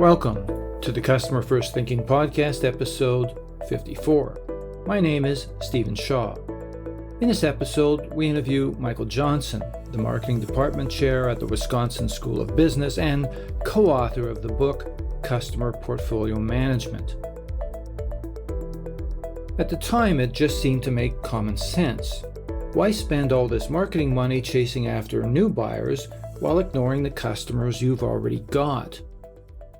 Welcome to the Customer First Thinking Podcast, episode 54. My name is Stephen Shaw. In this episode, we interview Michael Johnson, the Marketing Department Chair at the Wisconsin School of Business and co-author of the book Customer Portfolio Management. At the time, it just seemed to make common sense. Why spend all this marketing money chasing after new buyers while ignoring the customers you've already got?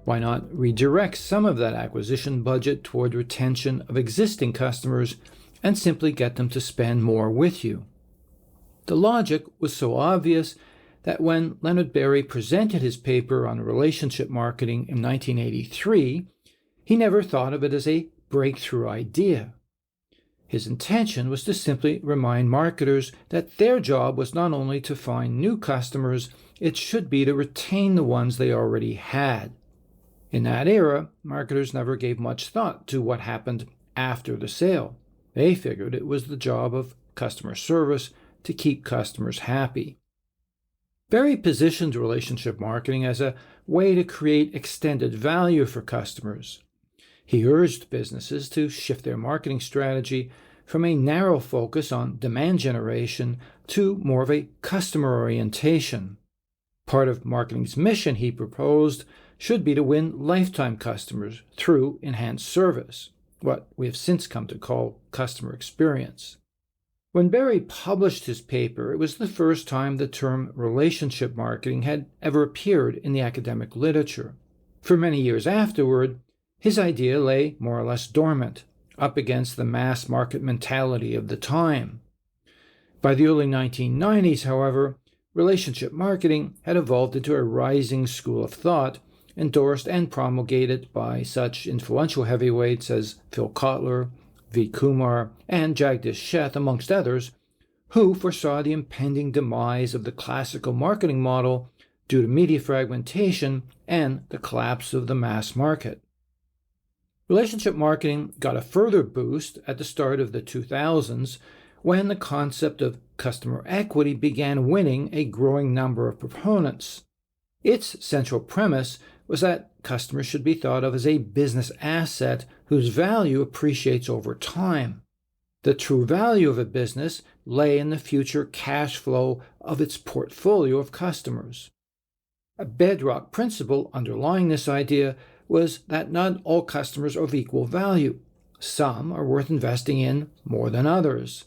Why not redirect some of that acquisition budget toward retention of existing customers and simply get them to spend more with you? The logic was so obvious that when Leonard Berry presented his paper on relationship marketing in 1983, he never thought of it as a breakthrough idea. His intention was to simply remind marketers that their job was not only to find new customers, it should be to retain the ones they already had. In that era, marketers never gave much thought to what happened after the sale. They figured it was the job of customer service to keep customers happy. Berry positioned relationship marketing as a way to create extended value for customers. He urged businesses to shift their marketing strategy from a narrow focus on demand generation to more of a customer orientation. Part of marketing's mission, he proposed, should be to win lifetime customers through enhanced service, what we have since come to call customer experience. When Berry published his paper, it was the first time the term relationship marketing had ever appeared in the academic literature. For many years afterward, his idea lay more or less dormant, up against the mass market mentality of the time. By the early 1990s, however, relationship marketing had evolved into a rising school of thought, endorsed and promulgated by such influential heavyweights as Phil Kotler, V. Kumar, and Jagdish Sheth, amongst others, who foresaw the impending demise of the classical marketing model due to media fragmentation and the collapse of the mass market. Relationship marketing got a further boost at the start of the 2000s when the concept of customer equity began winning a growing number of proponents. Its central premise was that customers should be thought of as a business asset whose value appreciates over time. The true value of a business lay in the future cash flow of its portfolio of customers. A bedrock principle underlying this idea was that not all customers are of equal value. Some are worth investing in more than others.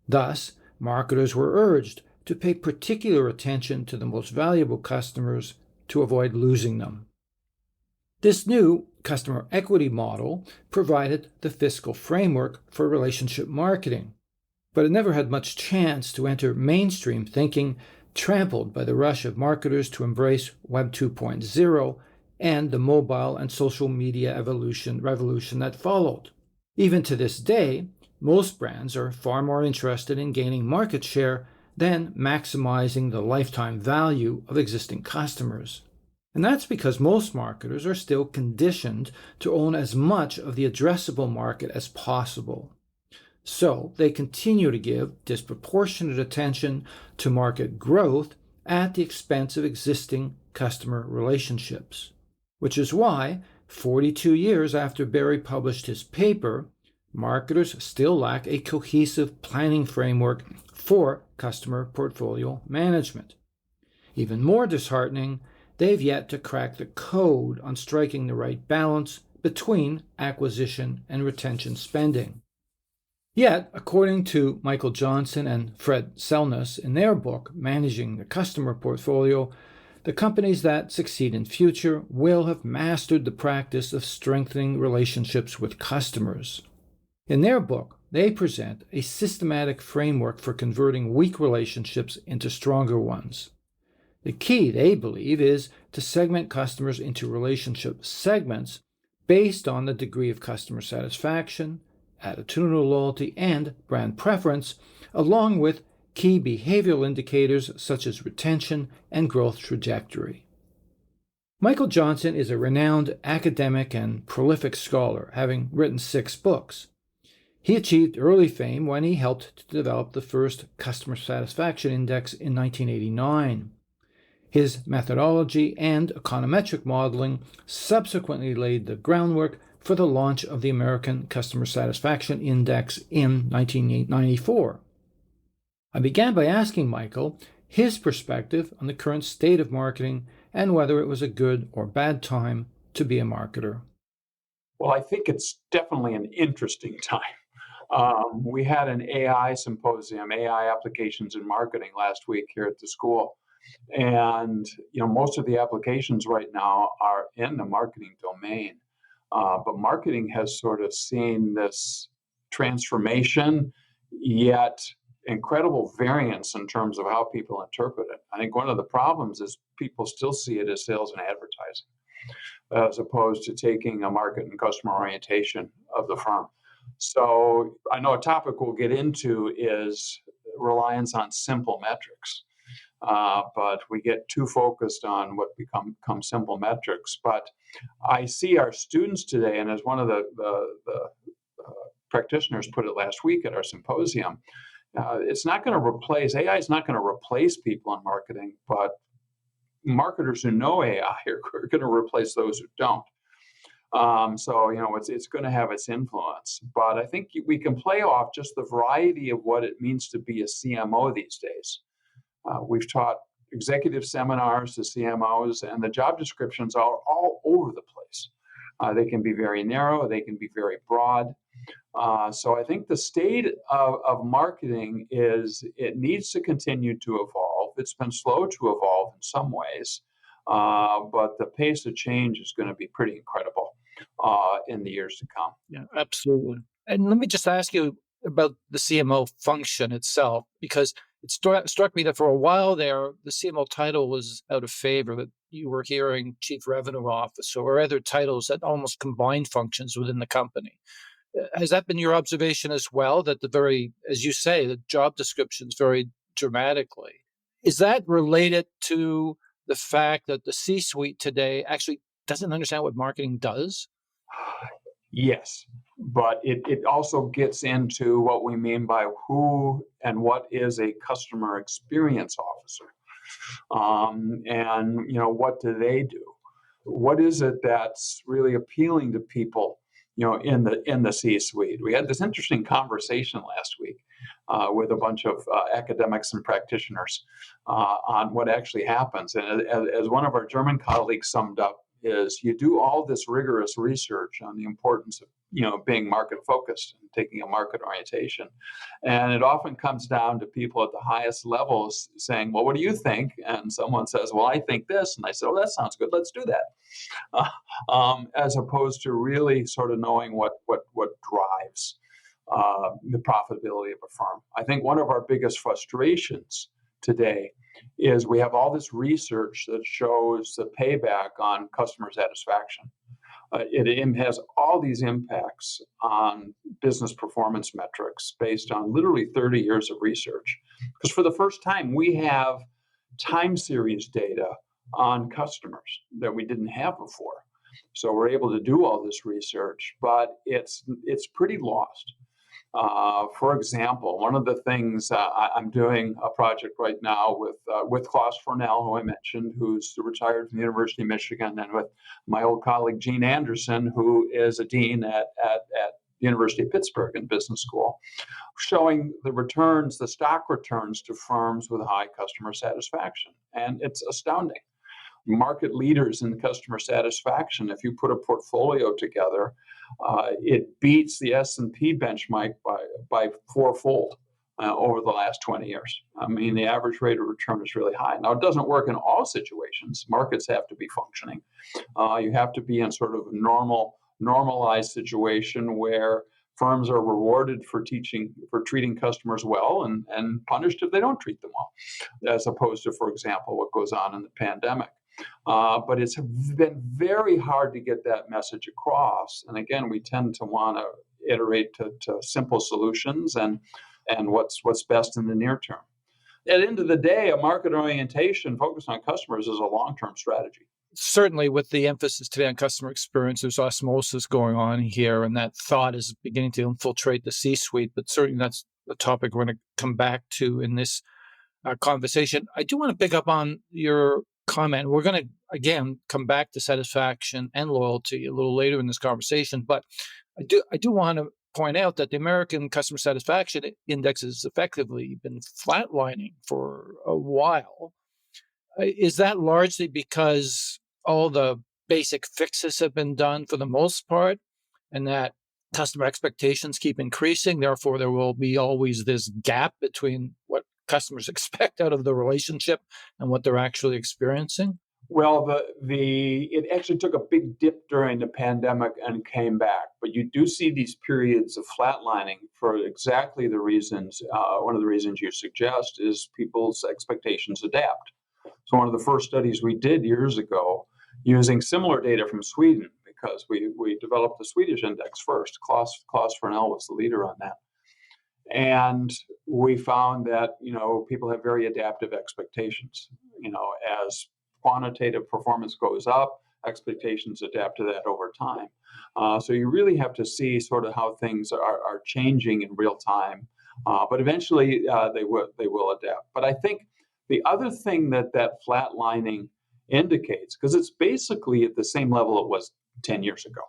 Thus, marketers were urged to pay particular attention to the most valuable customers to avoid losing them. This new customer equity model provided the fiscal framework for relationship marketing, but it never had much chance to enter mainstream thinking, trampled by the rush of marketers to embrace Web 2.0 and the mobile and social media revolution that followed. Even to this day, most brands are far more interested in gaining market share than maximizing the lifetime value of existing customers. And that's because most marketers are still conditioned to own as much of the addressable market as possible. So they continue to give disproportionate attention to market growth at the expense of existing customer relationships. Which is why, 42 years after Berry published his paper, marketers still lack a cohesive planning framework for customer portfolio management. Even more disheartening, they've yet to crack the code on striking the right balance between acquisition and retention spending. Yet, according to Michael Johnson and Fred Selness in their book, Managing the Customer Portfolio, the companies that succeed in future will have mastered the practice of strengthening relationships with customers. In their book, they present a systematic framework for converting weak relationships into stronger ones. The key, they believe, is to segment customers into relationship segments based on the degree of customer satisfaction, attitudinal loyalty, and brand preference, along with key behavioral indicators such as retention and growth trajectory. Michael Johnson is a renowned academic and prolific scholar, having written 6 books. He achieved early fame when he helped to develop the first customer satisfaction index in 1989. His methodology and econometric modeling subsequently laid the groundwork for the launch of the American Customer Satisfaction Index in 1994. I began by asking Michael his perspective on the current state of marketing and whether it was a good or bad time to be a marketer. Well, I think it's definitely an interesting time. We had an AI symposium, AI applications in marketing, last week here at the school. And most of the applications right now are in the marketing domain. But marketing has sort of seen this transformation, yet incredible variance in terms of how people interpret it. I think one of the problems is people still see it as sales and advertising, as opposed to taking a market and customer orientation of the firm. So I know a topic we'll get into is reliance on simple metrics. But we get too focused on what become simple metrics. But I see our students today, and as one of the practitioners put it last week at our symposium, it's not going to replace, AI is not going to replace people in marketing, but marketers who know AI are going to replace those who don't. So it's going to have its influence, but I think we can play off just the variety of what it means to be a CMO these days. We've taught executive seminars to CMOs, and the job descriptions are all over the place. They can be very narrow, they can be very broad. So I think the state of marketing is it needs to continue to evolve. It's been slow to evolve in some ways, but the pace of change is going to be pretty incredible in the years to come. Yeah, absolutely. And let me just ask you about the CMO function itself, because it struck me that for a while there, the CMO title was out of favor, that you were hearing chief revenue officer or other titles that almost combined functions within the company. Has that been your observation as well, that as you say, the job descriptions vary dramatically? Is that related to the fact that the C-suite today actually doesn't understand what marketing does? Yes, but it also gets into what we mean by who and what is a customer experience officer. And what do they do? What is it that's really appealing to people, in the C-suite? We had this interesting conversation last week with a bunch of academics and practitioners on what actually happens. And as one of our German colleagues summed up, is you do all this rigorous research on the importance of being market focused and taking a market orientation, and it often comes down to people at the highest levels saying, well, what do you think? And someone says, well, I think this, and I say, oh, that sounds good, let's do that. As opposed to really sort of knowing what drives the profitability of a firm. I think one of our biggest frustrations today is we have all this research that shows the payback on customer satisfaction. It has all these impacts on business performance metrics based on literally 30 years of research. Because for the first time, we have time series data on customers that we didn't have before. So we're able to do all this research, but it's pretty lost. For example, one of the things I'm doing a project right now with Klaus Fornell, who I mentioned, who's retired from the University of Michigan, and with my old colleague Gene Anderson, who is a dean at the University of Pittsburgh in Business School, showing the returns, the stock returns to firms with high customer satisfaction, and it's astounding. Market leaders in customer satisfaction, if you put a portfolio together, it beats the S&P benchmark by fourfold over the last 20 years. I mean, the average rate of return is really high. Now, it doesn't work in all situations. Markets have to be functioning. You have to be in sort of a normalized situation where firms are rewarded for treating customers well and punished if they don't treat them well, as opposed to, for example, what goes on in the pandemic. But it's been very hard to get that message across. And again, we tend to want to iterate to simple solutions and what's best in the near term. At the end of the day, a market orientation focused on customers is a long-term strategy. Certainly, with the emphasis today on customer experience, there's osmosis going on here, and that thought is beginning to infiltrate the C-suite. But certainly, that's a topic we're going to come back to in this conversation. I do want to pick up on your comment. We're going to, again, come back to satisfaction and loyalty a little later in this conversation. But I do want to point out that the American Customer Satisfaction Index has effectively been flatlining for a while. Is that largely because all the basic fixes have been done for the most part, and that customer expectations keep increasing? Therefore, there will be always this gap between what customers expect out of the relationship and what they're actually experiencing? Well, it actually took a big dip during the pandemic and came back, but you do see these periods of flatlining for exactly the reasons. One of the reasons you suggest is people's expectations adapt. So one of the first studies we did years ago, using similar data from Sweden, because we developed the Swedish index first. Klaus Fresnel was the leader on that, and we found that people have very adaptive expectations. As quantitative performance goes up, expectations adapt to that over time. So you really have to see sort of how things are changing in real time, but eventually they will adapt. But I think the other thing that flatlining indicates, because it's basically at the same level it was 10 years ago.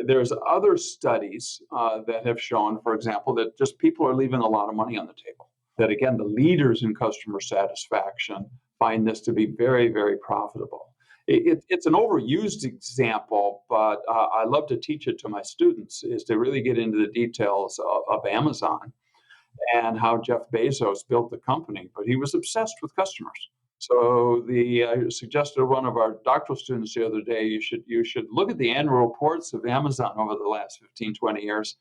There's other studies that have shown, for example, that just people are leaving a lot of money on the table. That again, the leaders in customer satisfaction find this to be very, very profitable. It's an overused example, but I love to teach it to my students, is to really get into the details of Amazon and how Jeff Bezos built the company, but he was obsessed with customers. So I suggested to one of our doctoral students the other day, you should look at the annual reports of Amazon over the last 15, 20 years,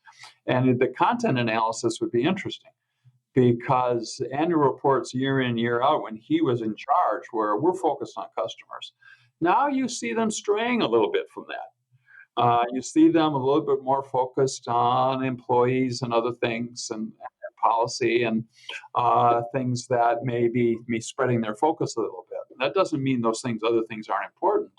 and the content analysis would be interesting, because annual reports year in, year out, when he was in charge, where we're focused on customers. Now you see them straying a little bit from that. You see them a little bit more focused on employees and other things, and policy, and things that may be spreading their focus a little bit. That doesn't mean other things aren't important,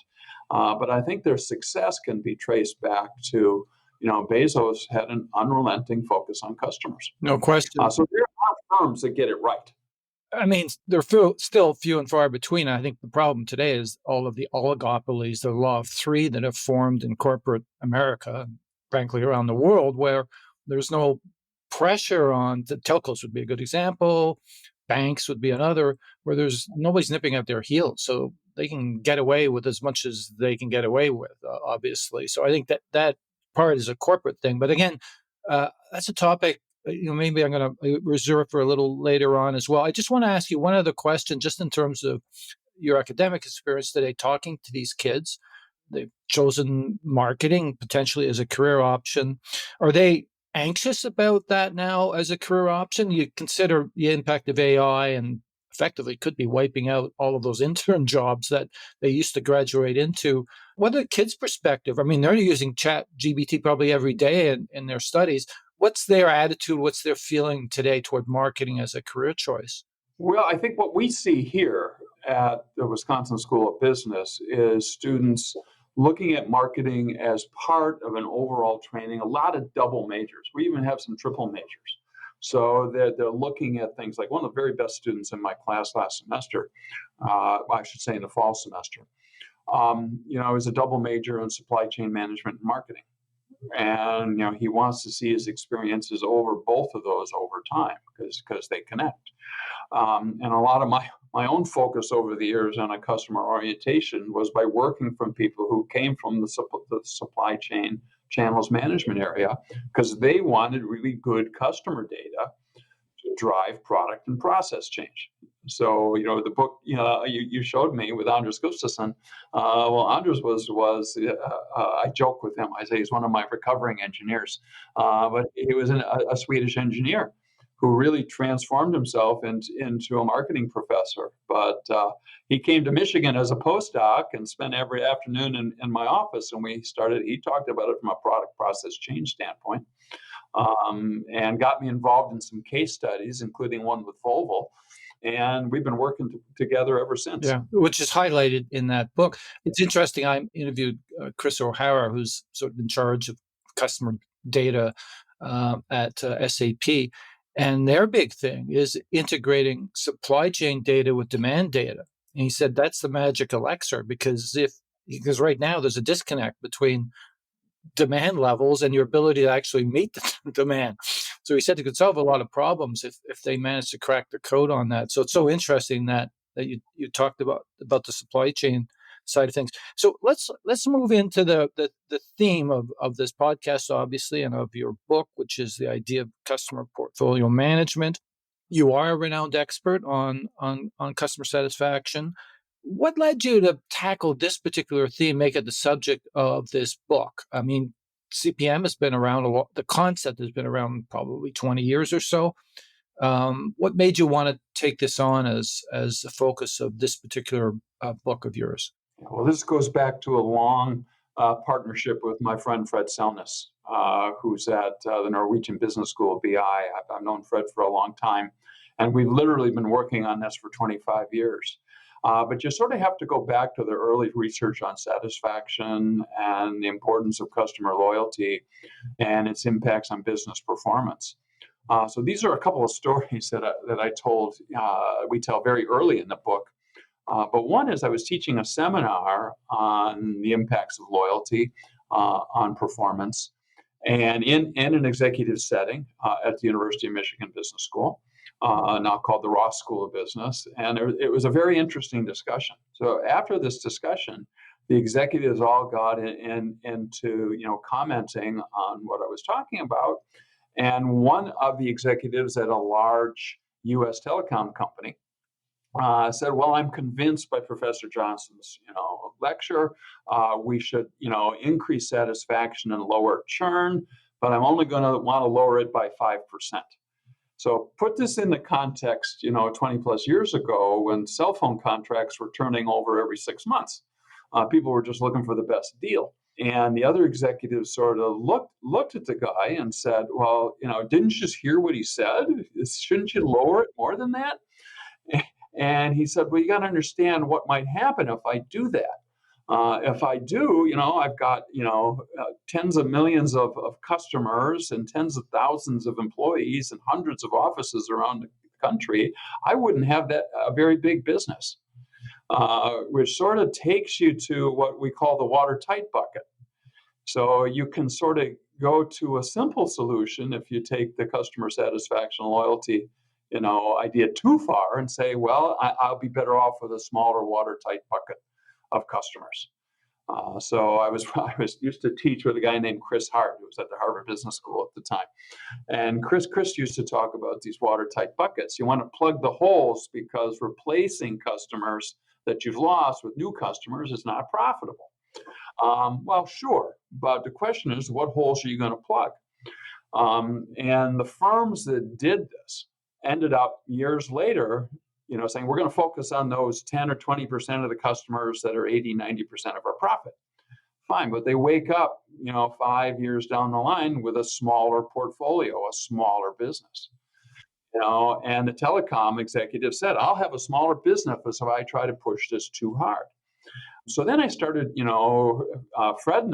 but I think their success can be traced back to, Bezos had an unrelenting focus on customers. No question. So there are firms that get it right. I mean, they're still few and far between. I think the problem today is all of the oligopolies, the law of three that have formed in corporate America, frankly, around the world, where there's no pressure on the telcos would be a good example. Banks would be another, where there's nobody's nipping at their heels. So they can get away with as much as they can get away with, obviously. So I think that part is a corporate thing. But again, that's a topic maybe I'm going to reserve for a little later on as well. I just want to ask you one other question, just in terms of your academic experience today, talking to these kids. They've chosen marketing potentially as a career option. Are they anxious about that now as a career option? You consider the impact of AI and effectively could be wiping out all of those intern jobs that they used to graduate into. What are the kids' perspective? I mean, they're using Chat GBT probably every day in their studies. What's their attitude? What's their feeling today toward marketing as a career choice? Well, I think what we see here at the Wisconsin School of Business is students looking at marketing as part of an overall training, a lot of double majors. We even have some triple majors. So they're looking at things like one of the very best students in my class last semester, I should say in the fall semester, is a double major in supply chain management and marketing. And he wants to see his experiences over both of those over time, because they connect. And a lot of my own focus over the years on a customer orientation was by working from people who came from the supply chain channels management area, because they wanted really good customer data to drive product and process change. So, the book you showed me with Anders Gustafsson. Well, Anders was I joke with him. I say he's one of my recovering engineers, but he was a Swedish engineer who really transformed himself into a marketing professor. But he came to Michigan as a postdoc and spent every afternoon in my office, and he talked about it from a product process change standpoint, and got me involved in some case studies, including one with Volvo. And we've been working together ever since. Yeah, which is highlighted in that book. It's interesting. I interviewed Chris O'Hara, who's sort of in charge of customer data at SAP. And their big thing is integrating supply chain data with demand data. And he said that's the magic elixir, because right now there's a disconnect between demand levels and your ability to actually meet the demand. So he said it could solve a lot of problems if they managed to crack the code on that. So it's so interesting that you talked about the supply chain side of things. So let's move into the theme of this podcast, obviously, and of your book, which is the idea of customer portfolio management. You are a renowned expert on customer satisfaction. What led you to tackle this particular theme, make it the subject of this book? I mean, CPM has been around a lot. The concept has been around probably 20 years or so. What made you want to take this on as the focus of this particular book of yours? Well, this goes back to a long partnership with my friend Fred Selnes, who's at the Norwegian Business School, BI. I've known Fred for a long time, and we've literally been working on this for 25 years. But you sort of have to go back to the early research on satisfaction and the importance of customer loyalty and its impacts on business performance. So these are a couple of stories that I told, we tell very early in the book. But one is I was teaching a seminar on the impacts of loyalty on performance, and in an executive setting at the University of Michigan Business School, now called the Ross School of Business. And it was a very interesting discussion. So after this discussion, the executives all got into commenting on what I was talking about. And one of the executives at a large U.S. telecom company said, "Well, I'm convinced by Professor Johnson's, lecture. We should, increase satisfaction and lower churn, but I'm only going to want to lower it by 5%." So put this in the context, 20 plus years ago when cell phone contracts were turning over every 6 months. People were just looking for the best deal. And the other executives sort of looked at the guy and said, "Well, didn't you just hear what he said? Shouldn't you lower it more than that?" And he said, "Well, you got to understand what might happen if I do that. If I do, I've got, tens of millions of customers and tens of thousands of employees and hundreds of offices around the country. I wouldn't have a very big business," which sort of takes you to what we call the watertight bucket. So you can sort of go to a simple solution if you take the customer satisfaction loyalty idea too far and say, well, I'll be better off with a smaller watertight bucket of customers. So I was used to teach with a guy named Chris Hart, who was at the Harvard Business School at the time. And Chris used to talk about these watertight buckets. You want to plug the holes because replacing customers that you've lost with new customers is not profitable. Well, sure, but the question is, what holes are you going to plug? And the firms that did this ended up years later, saying we're going to focus on those 10 or 20% of the customers that are 80, 90% of our profit. Fine, but they wake up, 5 years down the line with a smaller portfolio, a smaller business. And the telecom executive said, "I'll have a smaller business if I try to push this too hard." So then I started, Fred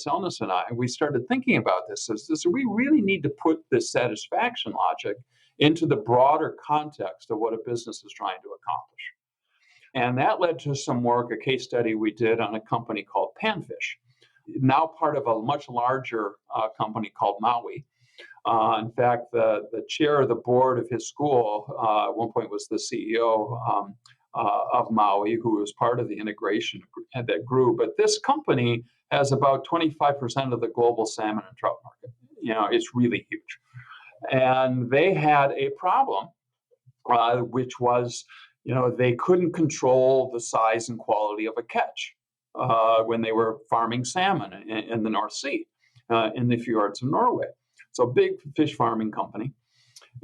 Selnes and I, we started thinking about this. We really need to put this satisfaction logic into the broader context of what a business is trying to accomplish. And that led to some work, a case study we did on a company called Panfish, now part of a much larger company called Maui. In fact, the chair of the board of his school at one point was the CEO of Maui, who was part of the integration that grew. But this company has about 25% of the global salmon and trout market. It's really huge. And they had a problem, which was, they couldn't control the size and quality of a catch when they were farming salmon in the North Sea, in the fjords of Norway. So big fish farming company.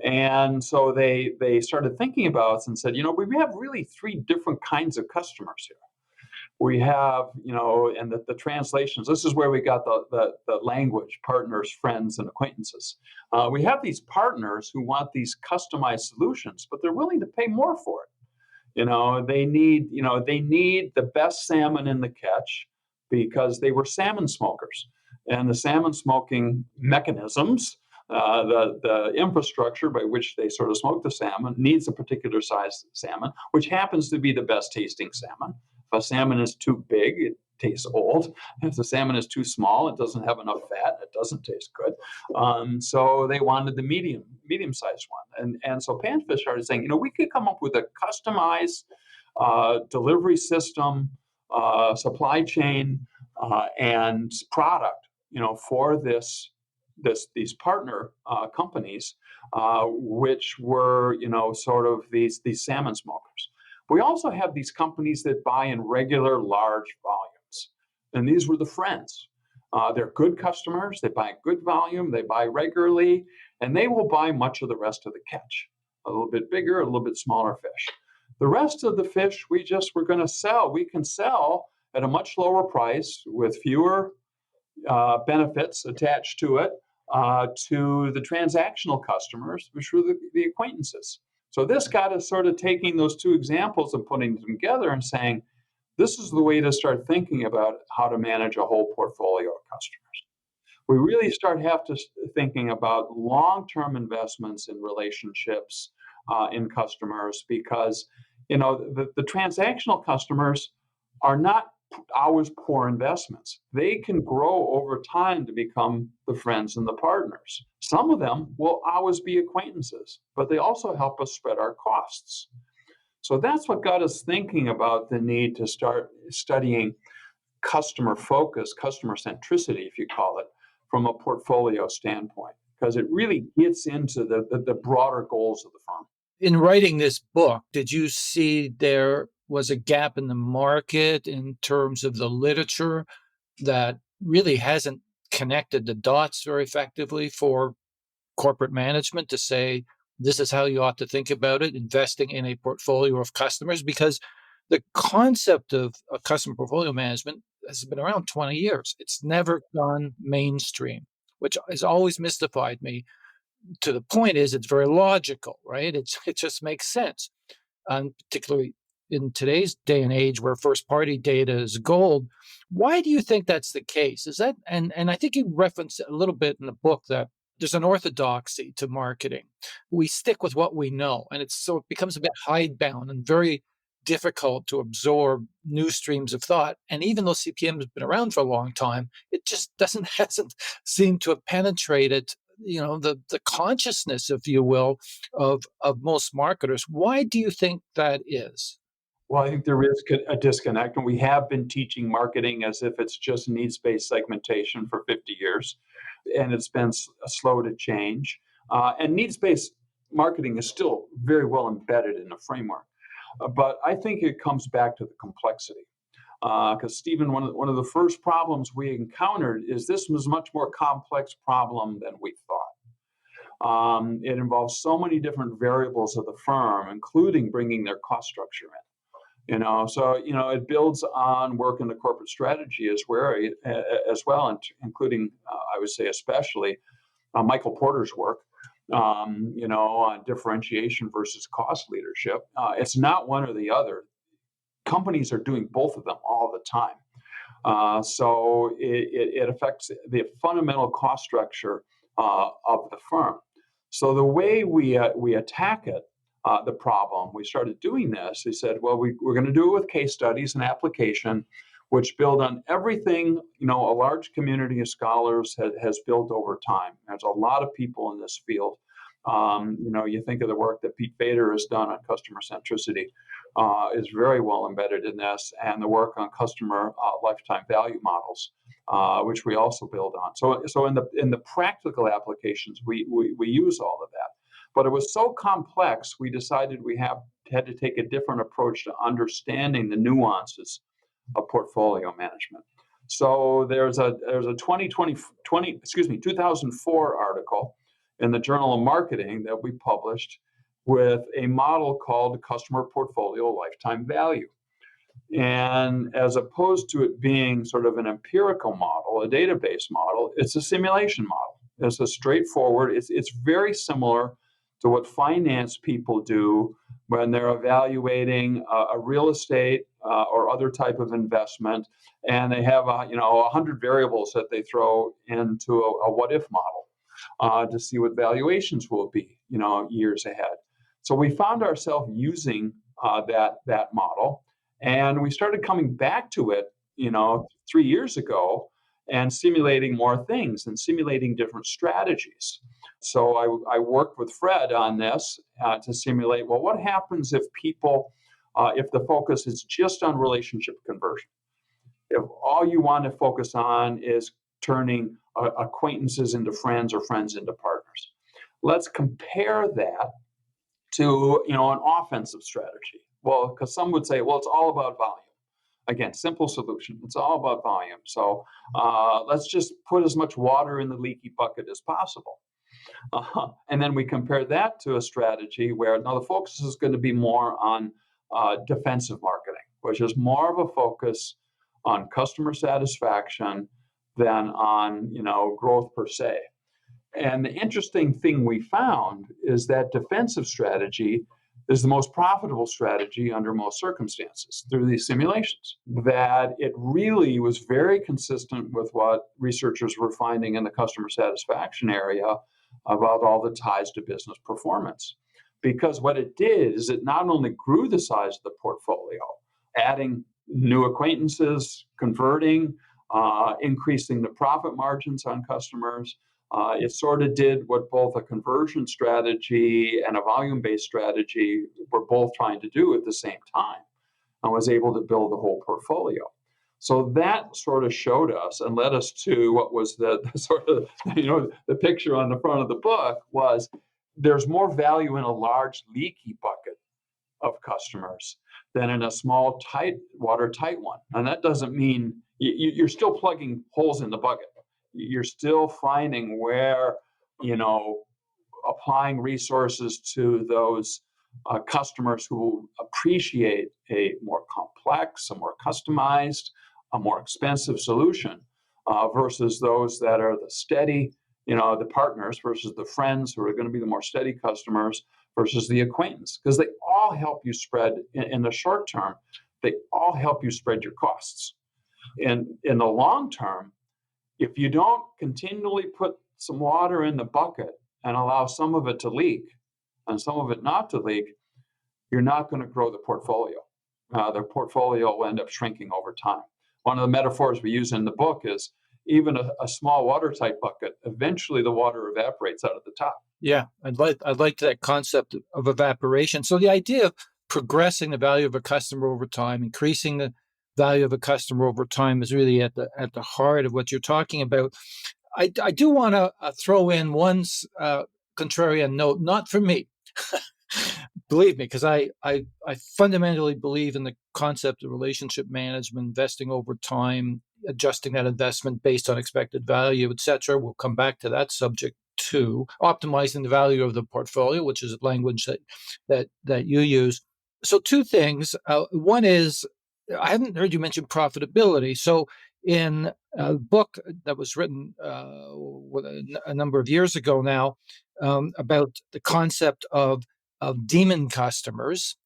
And so they started thinking about us and said, we have really three different kinds of customers here. We have, and the translations, this is where we got the language, partners, friends, and acquaintances. We have these partners who want these customized solutions, but they're willing to pay more for it. They need the best salmon in the catch because they were salmon smokers. And the salmon smoking mechanisms The infrastructure by which they sort of smoke the salmon needs a particular size salmon, which happens to be the best tasting salmon. If a salmon is too big, it tastes old. If the salmon is too small, it doesn't have enough fat. It doesn't taste good. So they wanted the medium-sized one. And so Panfish started saying, we could come up with a customized delivery system, supply chain, and product, for these partner companies, which were, sort of these salmon smokers. We also have these companies that buy in regular large volumes, and these were the friends. They're good customers. They buy good volume. They buy regularly, and they will buy much of the rest of the catch. A little bit bigger, a little bit smaller fish. The rest of the fish we're going to sell. We can sell at a much lower price with fewer benefits attached to it to the transactional customers, which were the acquaintances. So this got us sort of taking those two examples and putting them together and saying, this is the way to start thinking about how to manage a whole portfolio of customers. We really thinking about long-term investments in relationships in customers, because the transactional customers are not always poor investments. They can grow over time to become the friends and the partners. Some of them will always be acquaintances, but they also help us spread our costs. So that's what got us thinking about the need to start studying customer focus, customer centricity, if you call it, from a portfolio standpoint, because it really gets into the broader goals of the firm. In writing this book, did you see there was a gap in the market in terms of the literature that really hasn't connected the dots very effectively for corporate management to say, this is how you ought to think about it, investing in a portfolio of customers? Because the concept of a customer portfolio management has been around 20 years. It's never gone mainstream, which has always mystified me. To the point is, it's very logical, right? It just makes sense. Particularly in today's day and age where first party data is gold. Why do you think that's the case? Is that, and I think you referenced a little bit in the book that there's an orthodoxy to marketing. We stick with what we know, and it becomes a bit hidebound and very difficult to absorb new streams of thought. And even though CPM has been around for a long time, it just hasn't seemed to have penetrated the consciousness, if you will, of most marketers. Why do you think that is? Well, I think there is a disconnect, and we have been teaching marketing as if it's just needs-based segmentation for 50 years, and it's been slow to change. And needs-based marketing is still very well embedded in the framework, but I think it comes back to the complexity. Because Stephen, one of the first problems we encountered is this was a much more complex problem than we thought. It involves so many different variables of the firm, including bringing their cost structure in. So it builds on work in the corporate strategy as well, including I would say especially Michael Porter's work. On differentiation versus cost leadership. It's not one or the other. Companies are doing both of them all the time. So it affects the fundamental cost structure of the firm. So the way we attack it, the problem, we started doing this. They said, well, we're going to do it with case studies and application, which build on everything, a large community of scholars has built over time. There's a lot of people in this field. You think of the work that Pete Fader has done on customer centricity is very well embedded in this, and the work on customer lifetime value models, which we also build on. So in the practical applications, we use all of that. But it was so complex, we decided we had to take a different approach to understanding the nuances of portfolio management. So there's a 2004 article in the Journal of Marketing that we published with a model called Customer Portfolio Lifetime Value. And as opposed to it being sort of an empirical model, a database model, it's a simulation model. It's a straightforward, it's very similar to what finance people do when they're evaluating a real estate or other type of investment, and they have 100 variables that they throw into a what-if model. to see what valuations will be, years ahead. So we found ourselves using that model, and we started coming back to it, 3 years ago, and simulating more things and simulating different strategies. So I worked with Fred on this to simulate, well, what happens if if the focus is just on relationship conversion? If all you want to focus on is turning acquaintances into friends or friends into partners. Let's compare that to, an offensive strategy. Well, because some would say, well, it's all about volume. Again, simple solution. It's all about volume. So let's just put as much water in the leaky bucket as possible. And then we compare that to a strategy where now the focus is going to be more on defensive marketing, which is more of a focus on customer satisfaction than on, growth per se. And the interesting thing we found is that defensive strategy is the most profitable strategy under most circumstances through these simulations. That it really was very consistent with what researchers were finding in the customer satisfaction area about all the ties to business performance. Because what it did is it not only grew the size of the portfolio, adding new acquaintances, converting, increasing the profit margins on customers. It sort of did what both a conversion strategy and a volume-based strategy were both trying to do at the same time, and was able to build the whole portfolio. So that sort of showed us and led us to what was the sort of, the picture on the front of the book was there's more value in a large leaky bucket of customers than in a small, watertight one. And that doesn't mean you're still plugging holes in the bucket. You're still finding where, applying resources to those customers who appreciate a more complex, a more customized, a more expensive solution versus those that are the steady, the partners versus the friends who are going to be the more steady customers versus the acquaintance, because they all help you spread in the short term. They all help you spread your costs. And in the long term, if you don't continually put some water in the bucket and allow some of it to leak and some of it not to leak, you're not going to grow the portfolio. The portfolio will end up shrinking over time. One of the metaphors we use in the book is even a small watertight bucket, eventually the water evaporates out of the top. Yeah, I'd like that concept of evaporation. So the idea of progressing the value of a customer over time, increasing the value of a customer over time is really at the heart of what you're talking about. I do want to throw in one contrarian note, not for me. Believe me, because I fundamentally believe in the concept of relationship management, investing over time, adjusting that investment based on expected value, et cetera. We'll come back to that subject too. Optimizing the value of the portfolio, which is a language that you use. So two things. One is, I haven't heard you mention profitability. So in a book that was written a number of years ago now about the concept of demon customers,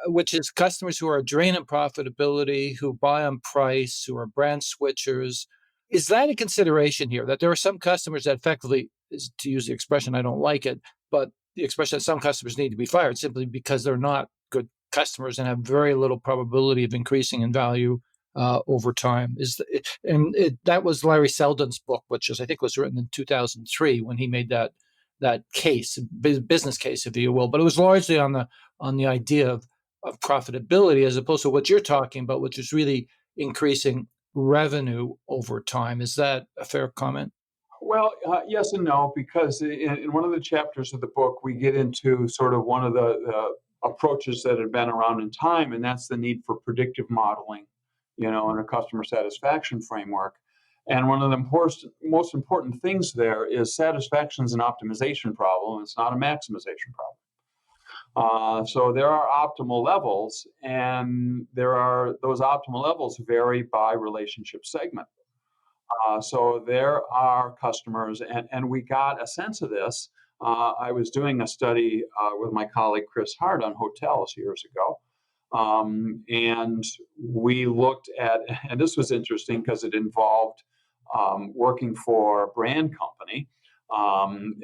which is customers who are a drain on profitability, who buy on price, who are brand switchers. Is that a consideration here, that there are some customers that effectively, to use the expression, I don't like it, but the expression that some customers need to be fired simply because they're not good customers and have very little probability of increasing in value over time? That was Larry Seldon's book, which I think was written in 2003 when he made that case, business case, if you will. But it was largely on the idea of profitability as opposed to what you're talking about, which is really increasing revenue over time. Is that a fair comment? Well, yes and no, because in one of the chapters of the book, we get into sort of one of the approaches that have been around in time, and that's the need for predictive modeling, in a customer satisfaction framework. And one of the most important things there is satisfaction is an optimization problem. It's not a maximization problem. So there are optimal levels, and those optimal levels vary by relationship segment. So there are customers, and we got a sense of this. I was doing a study with my colleague Chris Hart on hotels years ago. And we looked at, and this was interesting because it involved working for a brand company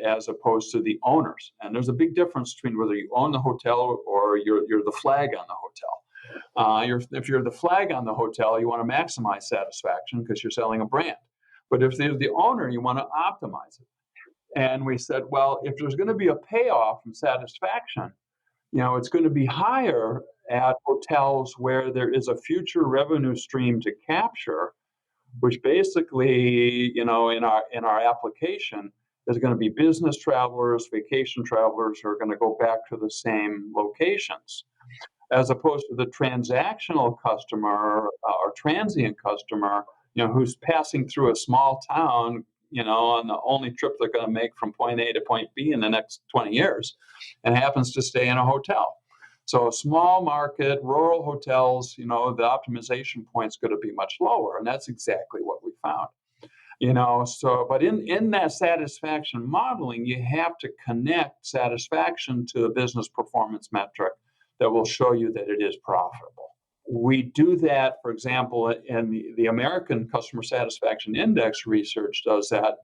as opposed to the owners. And there's a big difference between whether you own the hotel or you're the flag on the hotel. If you're the flag on the hotel, you want to maximize satisfaction because you're selling a brand. But if you're the owner, you want to optimize it. And we said, well, if there's going to be a payoff from satisfaction, it's going to be higher at hotels where there is a future revenue stream to capture, which basically, in our application, is going to be business travelers, vacation travelers who are going to go back to the same locations, as opposed to the transactional customer or transient customer, who's passing through a small town, on the only trip they're going to make from point A to point B in the next 20 years, and happens to stay in a hotel. So small market, rural hotels, the optimization point's going to be much lower, and that's exactly what we found. But in that satisfaction modeling, you have to connect satisfaction to a business performance metric that will show you that it is profitable. We do that, for example, in the American Customer Satisfaction Index research does that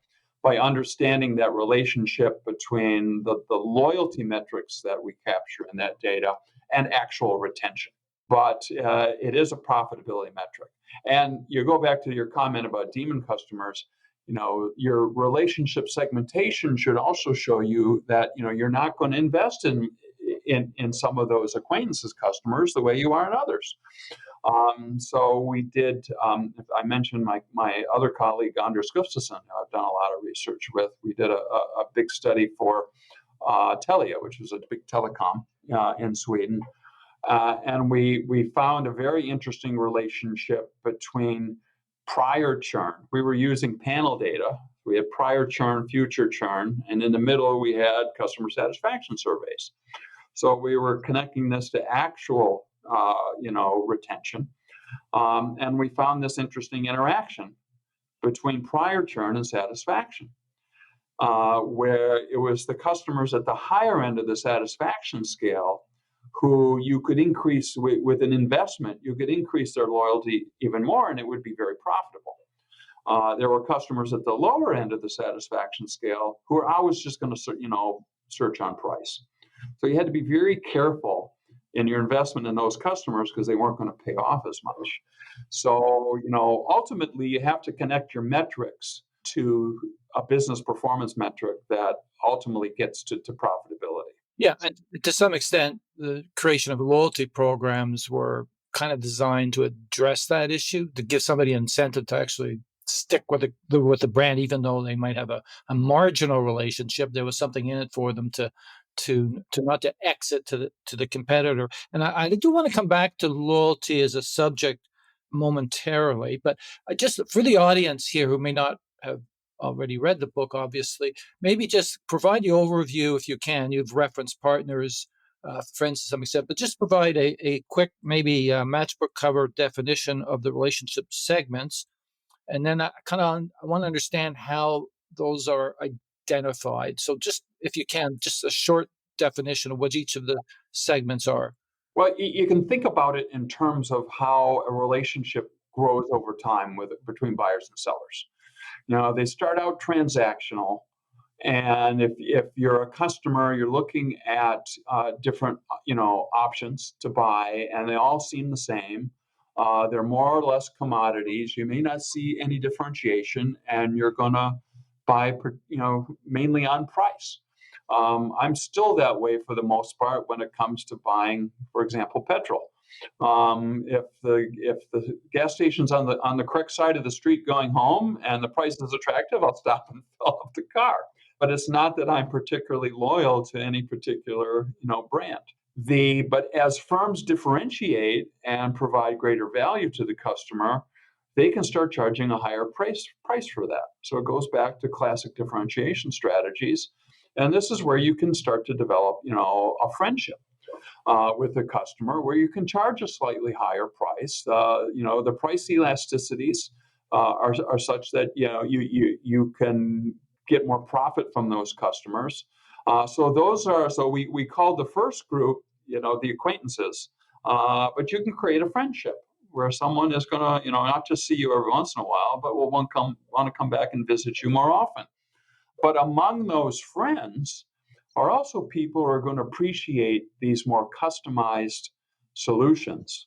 by understanding that relationship between the loyalty metrics that we capture in that data and actual retention. But it is a profitability metric. And you go back to your comment about demon customers, your relationship segmentation should also show you that, you're not going to invest in some of those acquaintances customers the way you are in others. So we did, I mentioned my other colleague, Anders Gustafsson, I've done a lot of research with. We did a big study for Telia, which was a big telecom in Sweden. And we found a very interesting relationship between prior churn. We were using panel data. We had prior churn, future churn, and in the middle we had customer satisfaction surveys. So we were connecting this to actual, retention, and we found this interesting interaction between prior churn and satisfaction, where it was the customers at the higher end of the satisfaction scale who you could increase with an investment. You could increase their loyalty even more, and it would be very profitable. There were customers at the lower end of the satisfaction scale who were always just going to, search on price. So you had to be very careful in your investment in those customers because they weren't going to pay off as much. So, ultimately you have to connect your metrics to a business performance metric that ultimately gets to profitability. Yeah, and to some extent, the creation of loyalty programs were kind of designed to address that issue, to give somebody an incentive to actually stick with the brand, even though they might have a marginal relationship. There was something in it for them to not to exit to the competitor. And I do want to come back to loyalty as a subject momentarily, but just for the audience here who may not have already read the book, obviously, maybe just provide the overview if you can. You've referenced partners, friends to some extent, but just provide a quick, maybe matchbook cover definition of the relationship segments. And then I want to understand how those are identified. So just, if you can, just a short definition of what each of the segments are. Well, you can think about it in terms of how a relationship grows over time between buyers and sellers. They start out transactional, and if you're a customer, you're looking at different options to buy, and they all seem the same. They're more or less commodities. You may not see any differentiation, and you're going to buy, mainly on price. I'm still that way for the most part when it comes to buying, for example, petrol. If the gas station's on the correct side of the street going home and the price is attractive, I'll stop and fill up the car. But it's not that I'm particularly loyal to any particular brand. But as firms differentiate and provide greater value to the customer, they can start charging a higher price for that. So it goes back to classic differentiation strategies. And this is where you can start to develop, a friendship with the customer, where you can charge a slightly higher price. The price elasticities are such that you can get more profit from those customers. So we call the first group, the acquaintances, but you can create a friendship where someone is going to, not just see you every once in a while, but will want to come back and visit you more often. But among those friends are also people who are going to appreciate these more customized solutions,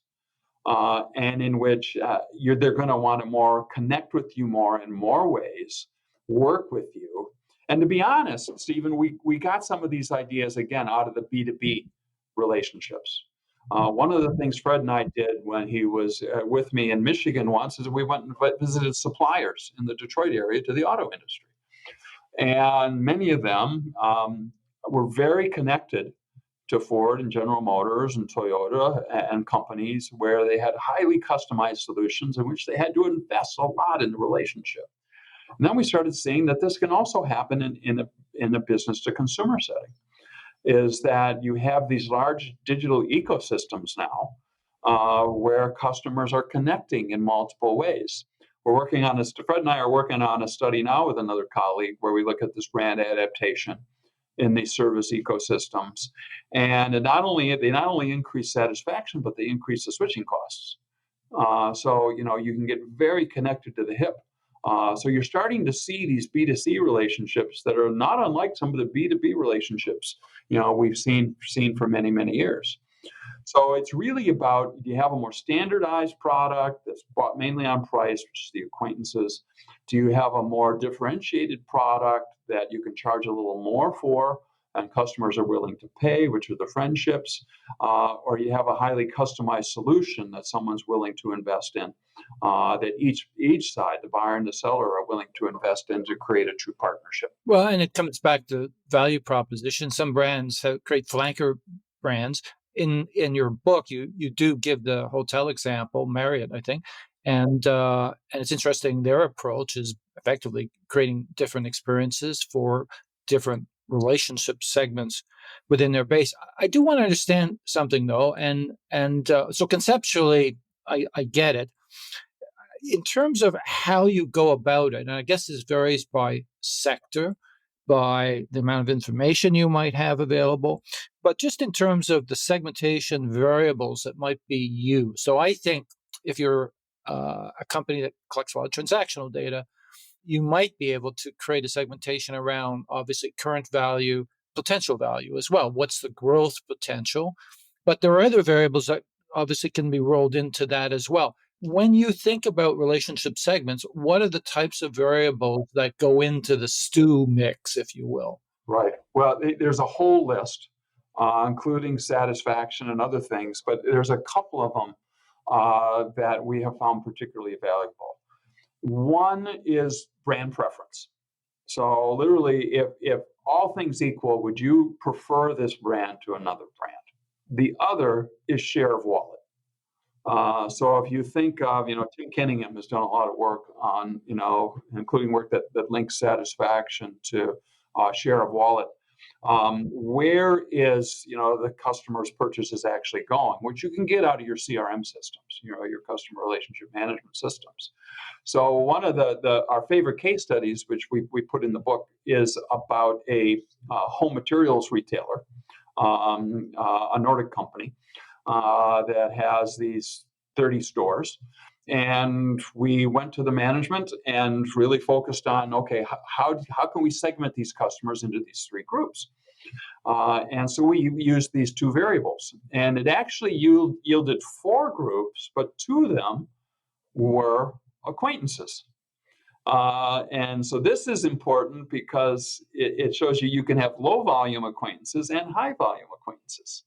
and in which they're going to want to more connect with you more in more ways, work with you. And to be honest, Stephen, we got some of these ideas again out of the B2B relationships. One of the things Fred and I did when he was with me in Michigan once is we went and visited suppliers in the Detroit area to the auto industry. And many of them were very connected to Ford and General Motors and Toyota and companies where they had highly customized solutions in which they had to invest a lot in the relationship. And then we started seeing that this can also happen in a business to consumer setting, is that you have these large digital ecosystems now where customers are connecting in multiple ways. We're working on this, Fred and I are working on a study now with another colleague where we look at this brand adaptation in these service ecosystems. And they not only increase satisfaction, but they increase the switching costs. So, you can get very connected to the hip. So you're starting to see these B2C relationships that are not unlike some of the B2B relationships, we've seen for many, many years. So it's really about, do you have a more standardized product that's bought mainly on price, which is the acquaintances? Do you have a more differentiated product that you can charge a little more for and customers are willing to pay, which are the friendships? Or you have a highly customized solution that someone's willing to invest in, that each side, the buyer and the seller, are willing to invest in to create a true partnership. Well, and it comes back to value proposition. Some brands create flanker brands. In your book, you do give the hotel example, Marriott, I think, and it's interesting. Their approach is effectively creating different experiences for different relationship segments within their base. I do want to understand something though, and so conceptually, I get it. In terms of how you go about it, and I guess this varies by sector, by the amount of information you might have available, but just in terms of the segmentation variables that might be used. So I think if you're a company that collects a lot of transactional data, you might be able to create a segmentation around obviously current value, potential value as well. What's the growth potential? But there are other variables that obviously can be rolled into that as well. When you think about relationship segments, what are the types of variables that go into the stew mix, if you will? Right. Well, there's a whole list, including satisfaction and other things, but there's a couple of them that we have found particularly valuable. One is brand preference. So literally, if all things equal, would you prefer this brand to another brand? The other is share of wallet. So if you think of, Tim Kenningham has done a lot of work on, including work that links satisfaction to share of wallet. Where is, the customer's purchases actually going, which you can get out of your CRM systems, your customer relationship management systems. So one of our favorite case studies, which we put in the book, is about a home materials retailer, a Nordic company, that has these 30 stores. And we went to the management and really focused on, okay, how can we segment these customers into these three groups? And so we used these two variables. And it actually yielded four groups, but two of them were acquaintances. And so this is important because it shows you can have low volume acquaintances and high volume acquaintances.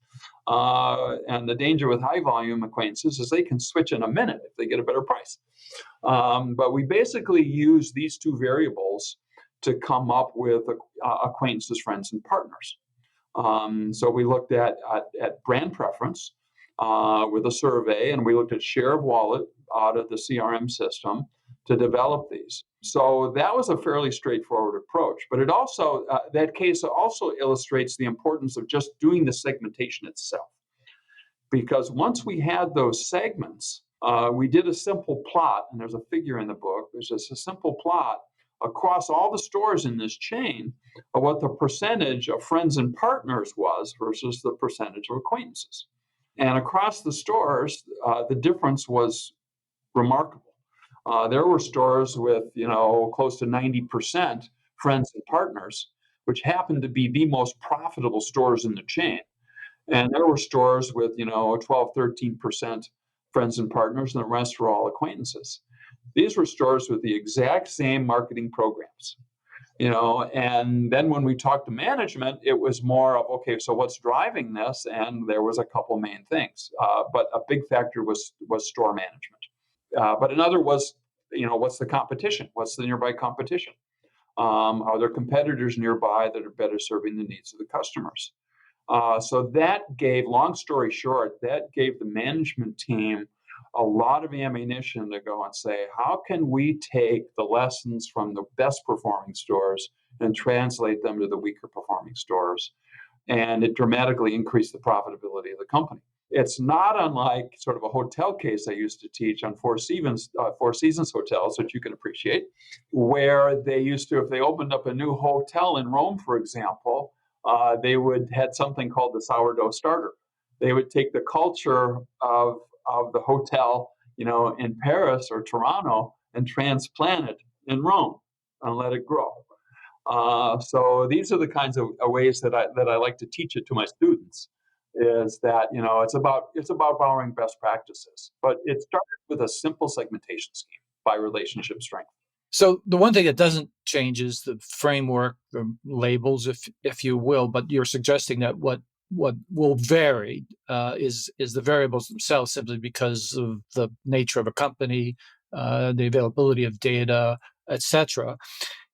And the danger with high volume acquaintances is they can switch in a minute if they get a better price. But we basically use these two variables to come up with acquaintances, friends, and partners. So we looked at brand preference with a survey, and we looked at share of wallet out of the CRM system to develop these. So that was a fairly straightforward approach, but it also, that case also illustrates the importance of just doing the segmentation itself. Because once we had those segments, we did a simple plot, and there's a figure in the book, there's just a simple plot across all the stores in this chain of what the percentage of friends and partners was versus the percentage of acquaintances. And across the stores, the difference was remarkable. There were stores with, close to 90% friends and partners, which happened to be the most profitable stores in the chain. And there were stores with, 12, 13% friends and partners, and the rest were all acquaintances. These were stores with the exact same marketing programs. And then when we talked to management, it was more of, okay, so what's driving this? And there was a couple main things, but a big factor was store management. But another was, what's the competition? What's the nearby competition? Are there competitors nearby that are better serving the needs of the customers? So that gave, long story short, that gave the management team a lot of ammunition to go and say, how can we take the lessons from the best performing stores and translate them to the weaker performing stores? And it dramatically increased the profitability of the company. It's not unlike sort of a hotel case I used to teach on Four Seasons hotels, which you can appreciate, where they used to, if they opened up a new hotel in Rome, for example, they would had something called the sourdough starter. They would take the culture of the hotel, in Paris or Toronto, and transplant it in Rome and let it grow. So these are the kinds of ways that I like to teach it to my students. Is that it's about borrowing best practices, but it started with a simple segmentation scheme by relationship strength. So the one thing that doesn't change is the framework, the labels, if you will. But you're suggesting that what will vary is the variables themselves, simply because of the nature of a company, the availability of data, etc.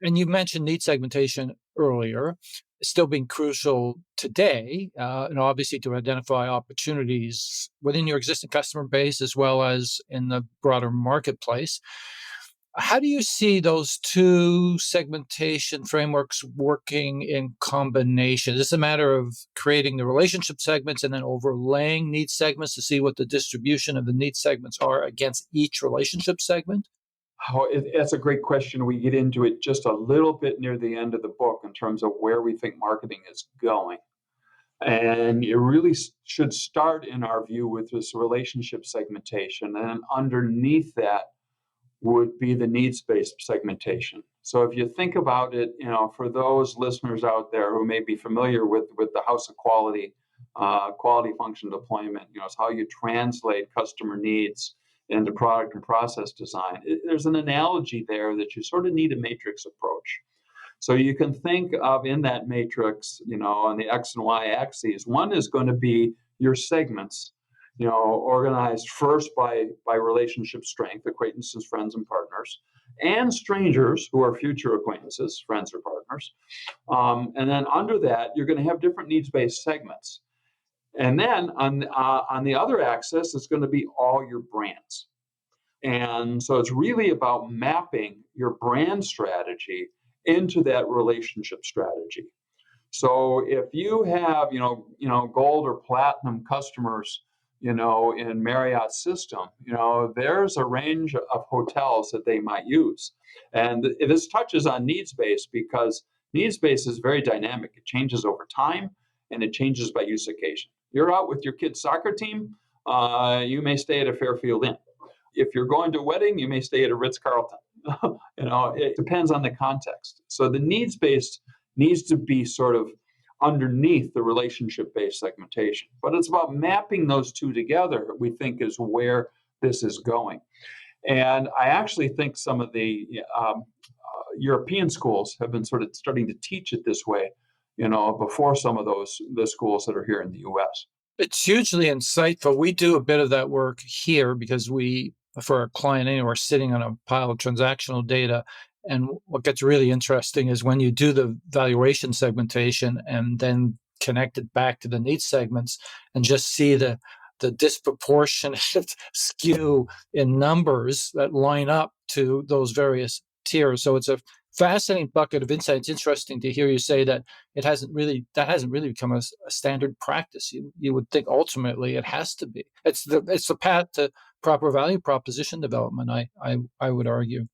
And you mentioned need segmentation earlier, still being crucial today, and obviously to identify opportunities within your existing customer base as well as in the broader marketplace. How do you see those two segmentation frameworks working in combination? Is this a matter of creating the relationship segments and then overlaying need segments to see what the distribution of the need segments are against each relationship segment? That's a great question. We get into it just a little bit near the end of the book in terms of where we think marketing is going. And it really should start, in our view, with this relationship segmentation. And underneath that would be the needs-based segmentation. So if you think about it, for those listeners out there who may be familiar with the House of Quality, quality function deployment, it's how you translate customer needs into product and process design. There's an analogy there that you sort of need a matrix approach. So you can think of, in that matrix, on the X and Y axes, one is going to be your segments, organized first by relationship strength, acquaintances, friends, and partners, and strangers who are future acquaintances, friends, or partners. And then under that, you're going to have different needs-based segments. And then on the other axis, it's going to be all your brands. And so it's really about mapping your brand strategy into that relationship strategy. So if you have, gold or platinum customers, in Marriott's system, there's a range of hotels that they might use. And this touches on needs-based because needs-based is very dynamic. It changes over time and it changes by use occasion. You're out with your kid's soccer team, you may stay at a Fairfield Inn. If you're going to a wedding, you may stay at a Ritz-Carlton. It depends on the context. So the needs-based needs to be sort of underneath the relationship-based segmentation. But it's about mapping those two together, we think, is where this is going. And I actually think some of the European schools have been sort of starting to teach it this way, before some of the schools that are here in the U.S. It's hugely insightful. We do a bit of that work here because for a client anyway, we're sitting on a pile of transactional data. And what gets really interesting is when you do the valuation segmentation and then connect it back to the needs segments and just see the disproportionate skew in numbers that line up to those various tiers. So it's a fascinating bucket of insight. It's interesting to hear you say that that hasn't really become a standard practice. You would think ultimately it has to be. It's the path to proper value proposition development, I would argue.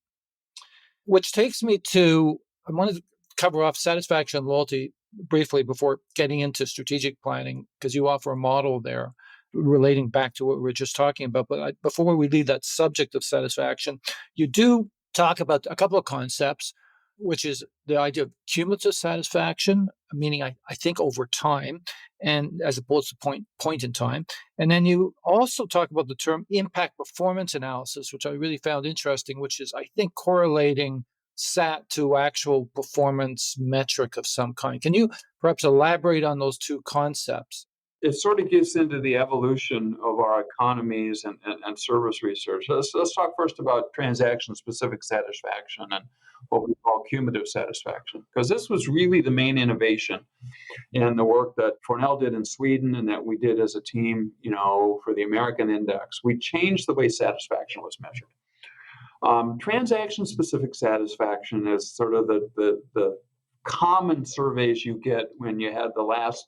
Which takes me to, I wanted to cover off satisfaction and loyalty briefly before getting into strategic planning, because you offer a model there relating back to what we were just talking about. But before we leave that subject of satisfaction, you do talk about a couple of concepts. which is the idea of cumulative satisfaction, meaning I think over time, and as opposed to point in time. And then you also talk about the term impact performance analysis, which I really found interesting, which is I think correlating SAT to actual performance metric of some kind. Can you perhaps elaborate on those two concepts? It sort of gets into the evolution of our economies and service research. Let's talk first about transaction specific satisfaction and what we call cumulative satisfaction, because this was really the main innovation in the work that Cornell did in Sweden and that we did as a team, for the American Index. We changed the way satisfaction was measured. Transaction specific satisfaction is sort of the common surveys you get when you had the last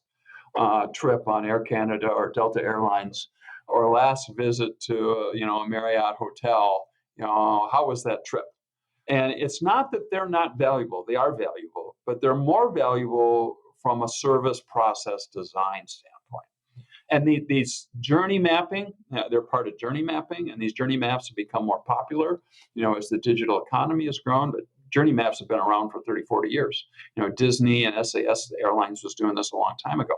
trip on Air Canada or Delta Airlines, or last visit to a Marriott hotel. How was that trip? And it's not that they're not valuable; they are valuable, but they're more valuable from a service process design standpoint. And these journey mapping, they're part of journey mapping, and these journey maps have become more popular, as the digital economy has grown. But journey maps have been around for 30, 40 years. Disney and SAS Airlines was doing this a long time ago.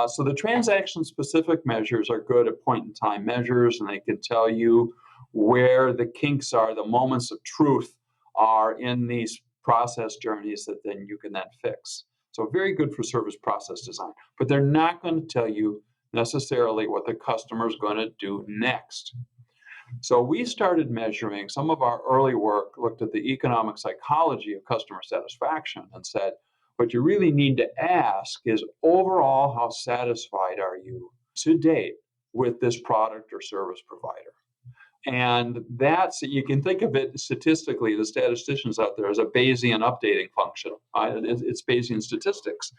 So the transaction-specific measures are good at point-in-time measures, and they can tell you where the kinks are, the moments of truth are in these process journeys that then you can then fix. So very good for service process design, but they're not going to tell you necessarily what the customer is going to do next. So we started measuring. Some of our early work looked at the economic psychology of customer satisfaction and said, what you really need to ask is overall, how satisfied are you to date with this product or service provider? And you can think of it statistically, the statisticians out there, as a Bayesian updating function. It's Bayesian statistics.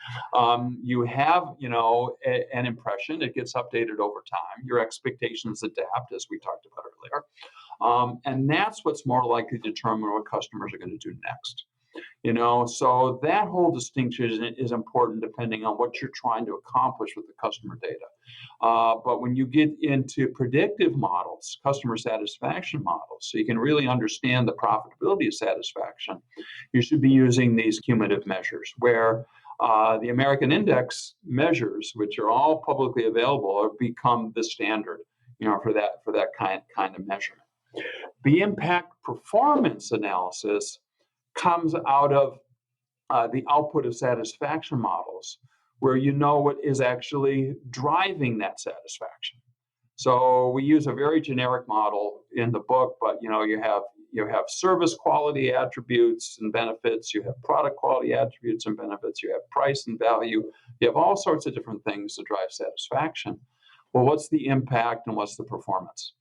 You have, an impression, it gets updated over time. Your expectations adapt, as we talked about earlier. And that's what's more likely to determine what customers are going to do next. So that whole distinction is important depending on what you're trying to accomplish with the customer data. But when you get into predictive models, customer satisfaction models, so you can really understand the profitability of satisfaction, you should be using these cumulative measures where the American Index measures, which are all publicly available, have become the standard, for that kind of measurement. The impact performance analysis comes out of the output of satisfaction models, where you know what is actually driving that satisfaction. So we use a very generic model in the book, but you have service quality attributes and benefits, you have product quality attributes and benefits, you have price and value, you have all sorts of different things to drive satisfaction. Well, what's the impact and what's the performance?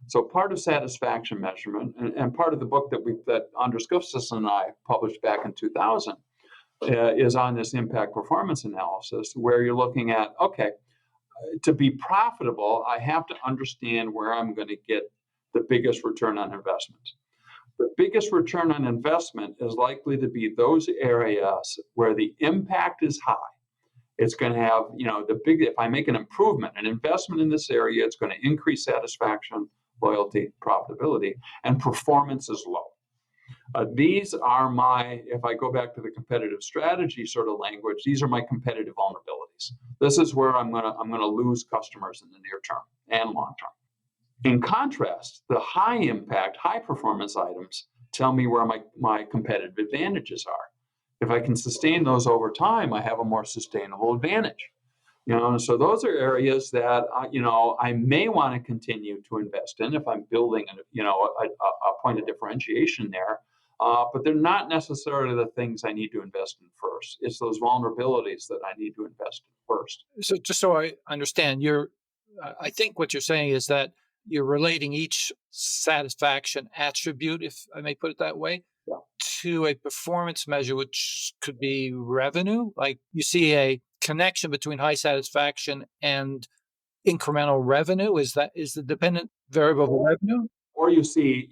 So part of satisfaction measurement, and part of the book that Anders Gustafsson and I published back in 2000, is on this impact performance analysis, where you're looking at, okay, to be profitable, I have to understand where I'm going to get the biggest return on investment. The biggest return on investment is likely to be those areas where the impact is high. It's going to have, if I make an improvement, an investment in this area, it's going to increase satisfaction, loyalty, profitability, and performance is low. These are if I go back to the competitive strategy sort of language, these are my competitive vulnerabilities. This is where I'm gonna lose customers in the near term and long term. In contrast, the high impact, high performance items tell me where my competitive advantages are. If I can sustain those over time, I have a more sustainable advantage. So those are areas that I may want to continue to invest in if I'm building a point of differentiation there. But they're not necessarily the things I need to invest in first. It's those vulnerabilities that I need to invest in first. So just so I understand, I think what you're saying is that you're relating each satisfaction attribute, if I may put it that way, Yeah. to a performance measure, which could be revenue. Like you see a connection between high satisfaction and incremental revenue. Is the dependent variable of revenue? Or you see,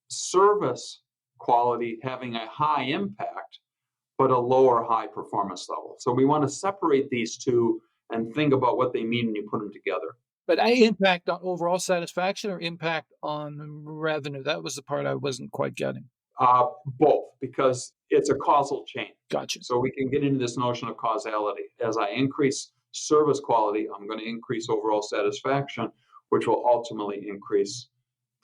service quality having a high impact, but a lower high performance level. So we want to separate these two and think about what they mean when you put them together. But impact on overall satisfaction or impact on revenue? That was the part I wasn't quite getting. Both, because it's a causal chain. Gotcha. So we can get into this notion of causality. As I increase service quality, I'm going to increase overall satisfaction, which will ultimately increase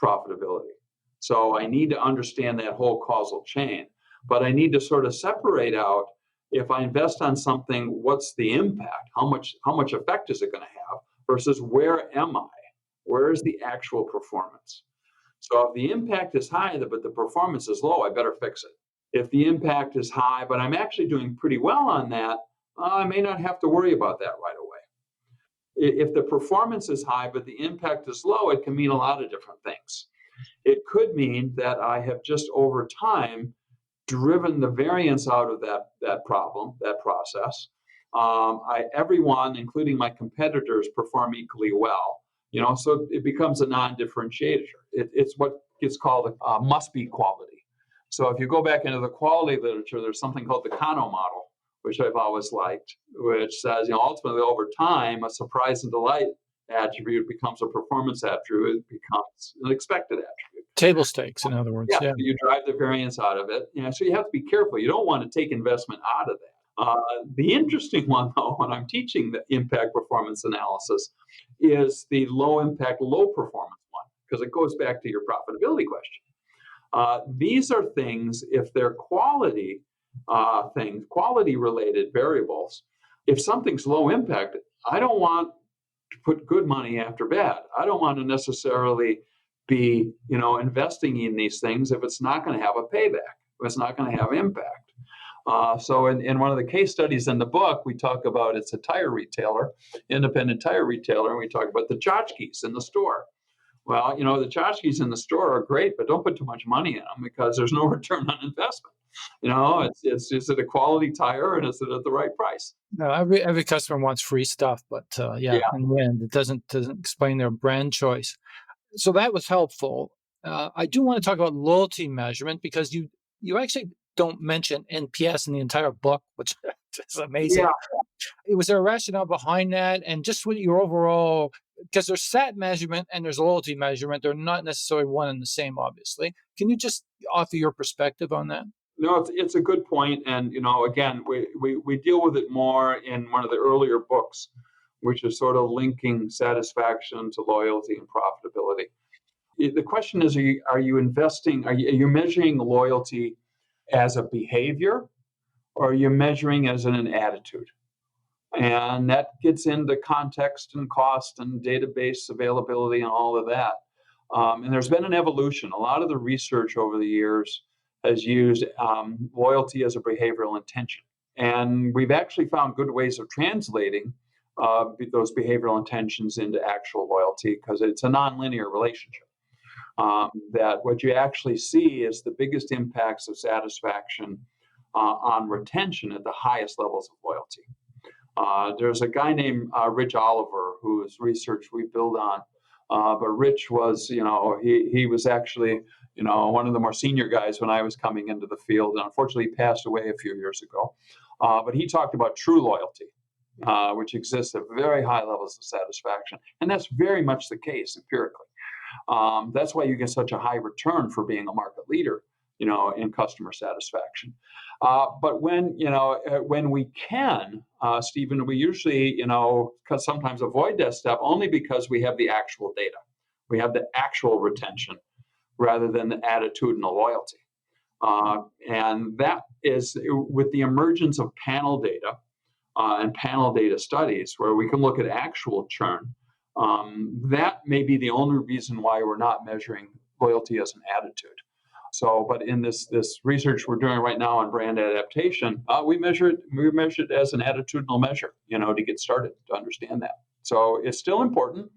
profitability. So I need to understand that whole causal chain, but I need to sort of separate out, if I invest on something, what's the impact? How much effect is it going to have versus where am I? Where is the actual performance? So if the impact is high, but the performance is low, I better fix it. If the impact is high, but I'm actually doing pretty well on that, I may not have to worry about that right away. If the performance is high, but the impact is low, it can mean a lot of different things. It could mean that I have just over time driven the variance out of that problem, that process. Everyone, including my competitors, perform equally well. So it becomes a non-differentiator. It's what gets called a must-be quality. So if you go back into the quality literature, there's something called the Kano model, which I've always liked, which says, ultimately over time, a surprise and delight attribute becomes a performance attribute, it becomes an expected attribute. Table stakes, in other words. Yeah. You drive the variance out of it. So you have to be careful. You don't want to take investment out of that. The interesting one, though, when I'm teaching the impact performance analysis, is the low impact, low performance one, because it goes back to your profitability question. These are things, if they're quality things, quality related variables, if something's low impact, I don't want to put good money after bad. I don't want to necessarily be, investing in these things if it's not going to have a payback, if it's not going to have impact. So in one of the case studies in the book, we talk about, it's a tire retailer, independent tire retailer, and we talk about the tchotchkes in the store. Well, the tchotchkes in the store are great, but don't put too much money in them because there's no return on investment. It's is it a quality tire and is it at the right price? No, every customer wants free stuff, but Yeah. in the end, it doesn't explain their brand choice. So that was helpful. I do want to talk about loyalty measurement because you actually don't mention NPS in the entire book, which is amazing. Yeah. Was there a rationale behind that? And just what your overall, because there's SAT measurement and there's loyalty measurement. They're not necessarily one and the same, obviously. Can you just offer your perspective on that? No, it's a good point. And, again, we deal with it more in one of the earlier books, which is sort of linking satisfaction to loyalty and profitability. The question is, are you investing, are you measuring loyalty as a behavior, or are you measuring as an attitude? And that gets into context and cost and database availability and all of that. And there's been an evolution. A lot of the research over the years has used loyalty as a behavioral intention. And we've actually found good ways of translating those behavioral intentions into actual loyalty because it's a nonlinear relationship. That what you actually see is the biggest impacts of satisfaction on retention at the highest levels of loyalty. There's a guy named Rich Oliver whose research we build on, but Rich was, he was actually, one of the more senior guys when I was coming into the field, and unfortunately he passed away a few years ago. But he talked about true loyalty, which exists at very high levels of satisfaction, and that's very much the case empirically. That's why you get such a high return for being a market leader, in customer satisfaction. But when we can, Stephen, we usually, sometimes avoid that step only because we have the actual data. We have the actual retention rather than the attitudinal loyalty. And that is with the emergence of panel data and panel data studies where we can look at actual churn. That may be the only reason why we're not measuring loyalty as an attitude. So, but in this research we're doing right now on brand adaptation, we measure it as an attitudinal measure, to get started, to understand that. So it's still important,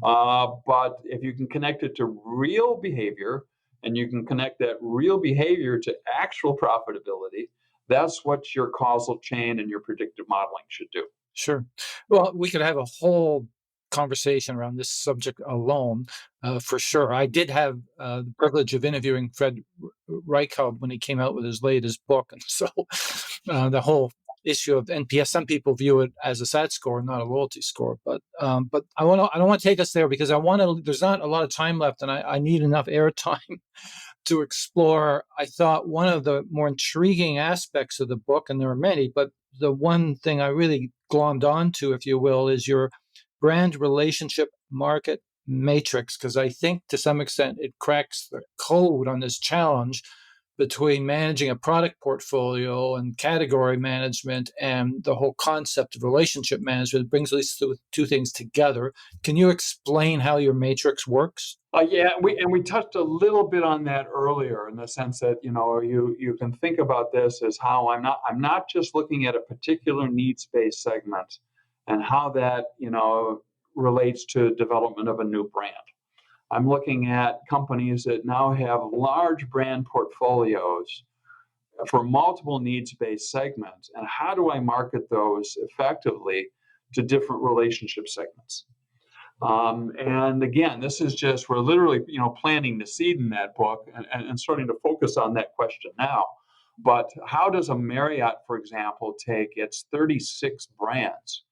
but if you can connect it to real behavior and you can connect that real behavior to actual profitability, that's what your causal chain and your predictive modeling should do. Sure. Well, we could have a whole conversation around this subject alone, for sure. I did have the privilege of interviewing Fred Reichheld when he came out with his latest book, and so the whole issue of NPS, some people view it as a SAT score, not a loyalty score. But I don't want to take us there because there's not a lot of time left, and I need enough airtime to explore, I thought one of the more intriguing aspects of the book, and there are many, but the one thing I really glommed onto, if you will, is your brand relationship market matrix, because I think to some extent it cracks the code on this challenge between managing a product portfolio and category management and the whole concept of relationship management. It brings these two things together. Can you explain how your matrix works? Yeah, we touched a little bit on that earlier in the sense that you can think about this as how I'm not just looking at a particular needs-based segment and how that relates to development of a new brand. I'm looking at companies that now have large brand portfolios for multiple needs-based segments, and how do I market those effectively to different relationship segments? And again, this is just, we're literally, planting the seed in that book and starting to focus on that question now. But how does a Marriott, for example, take its 36 brands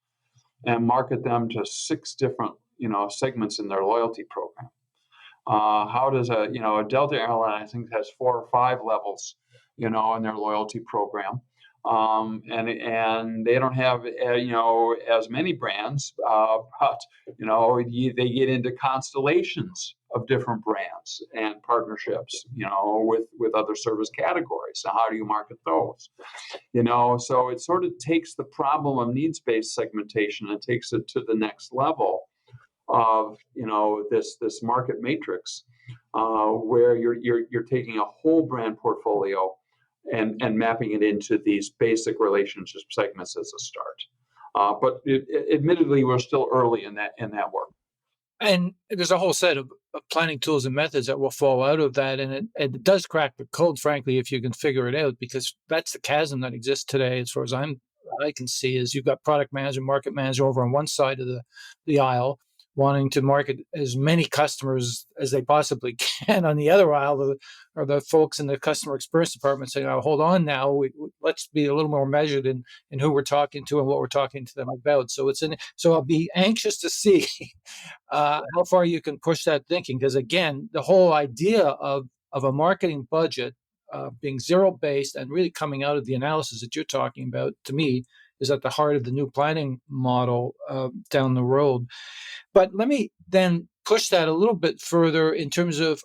and market them to 6 different, segments in their loyalty program? How does a Delta airline, I think, has 4 or 5 levels, in their loyalty program, and they don't have as many brands, but they get into constellations of different brands and partnerships, with other service categories. So how do you market those? So it sort of takes the problem of needs-based segmentation and takes it to the next level of this market matrix, where you're taking a whole brand portfolio and mapping it into these basic relationship segments as a start. But admittedly, we're still early in that work. And there's a whole set of planning tools and methods that will fall out of that. And it does crack the code, frankly, if you can figure it out, because that's the chasm that exists today, as far as I can see, is you've got product manager, market manager over on one side of the aisle, wanting to market as many customers as they possibly can. On the other aisle are the folks in the customer experience department saying, "Oh, hold on now, let's be a little more measured in who we're talking to and what we're talking to them about." So so I'll be anxious to see how far you can push that thinking, because again, the whole idea of a marketing budget being zero based and really coming out of the analysis that you're talking about, to me, is at the heart of the new planning model down the road. But let me then push that a little bit further in terms of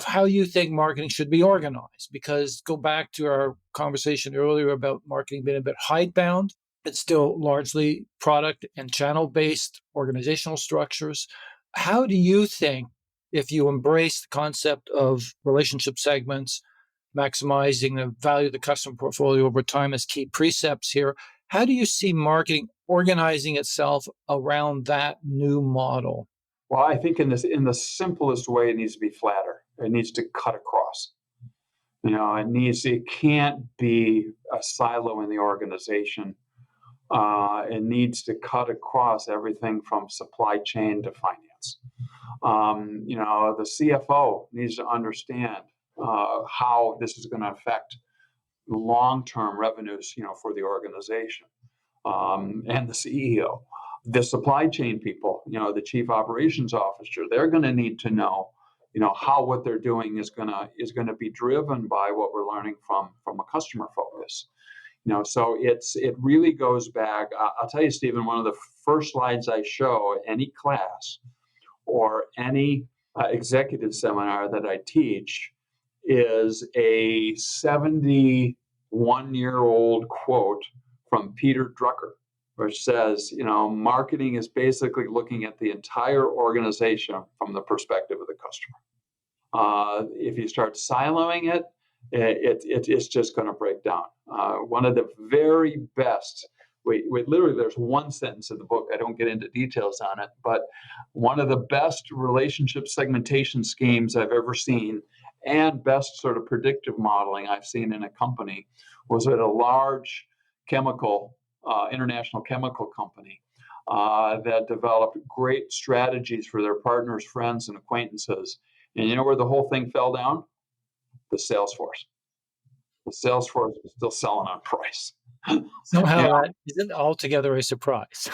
how you think marketing should be organized, because go back to our conversation earlier about marketing being a bit hidebound. It's still largely product and channel based organizational structures. How do you think, if you embrace the concept of relationship segments, maximizing the value of the customer portfolio over time as key precepts here, how do you see marketing organizing itself around that new model? Well, I think in the simplest way, it needs to be flatter. It needs to cut across. It can't be a silo in the organization. It needs to cut across everything from supply chain to finance. The CFO needs to understand how this is going to affect long-term revenues, for the organization, and the CEO. The supply chain people, the chief operations officer, they're going to need to know, how what they're doing is going to be driven by what we're learning from a customer focus. So it really goes back. I'll tell you, Stephen, one of the first slides I show at any class or any executive seminar that I teach is a 71-year-old quote from Peter Drucker, which says, marketing is basically looking at the entire organization from the perspective of the customer. If you start siloing it, it's just going to break down. One of the very best, literally, there's one sentence in the book, I don't get into details on it, but one of the best relationship segmentation schemes I've ever seen and best sort of predictive modeling I've seen in a company was at a large international chemical company that developed great strategies for their partners, friends, and acquaintances. And you know where the whole thing fell down? The sales force. The sales force was still selling on price. Somehow that isn't altogether a surprise.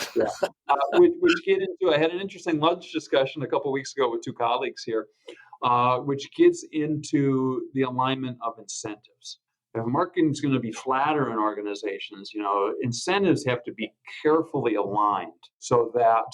Which get into, I had an interesting lunch discussion a couple of weeks ago with 2 colleagues here which gets into the alignment of incentives. If marketing is going to be flatter in organizations, incentives have to be carefully aligned so that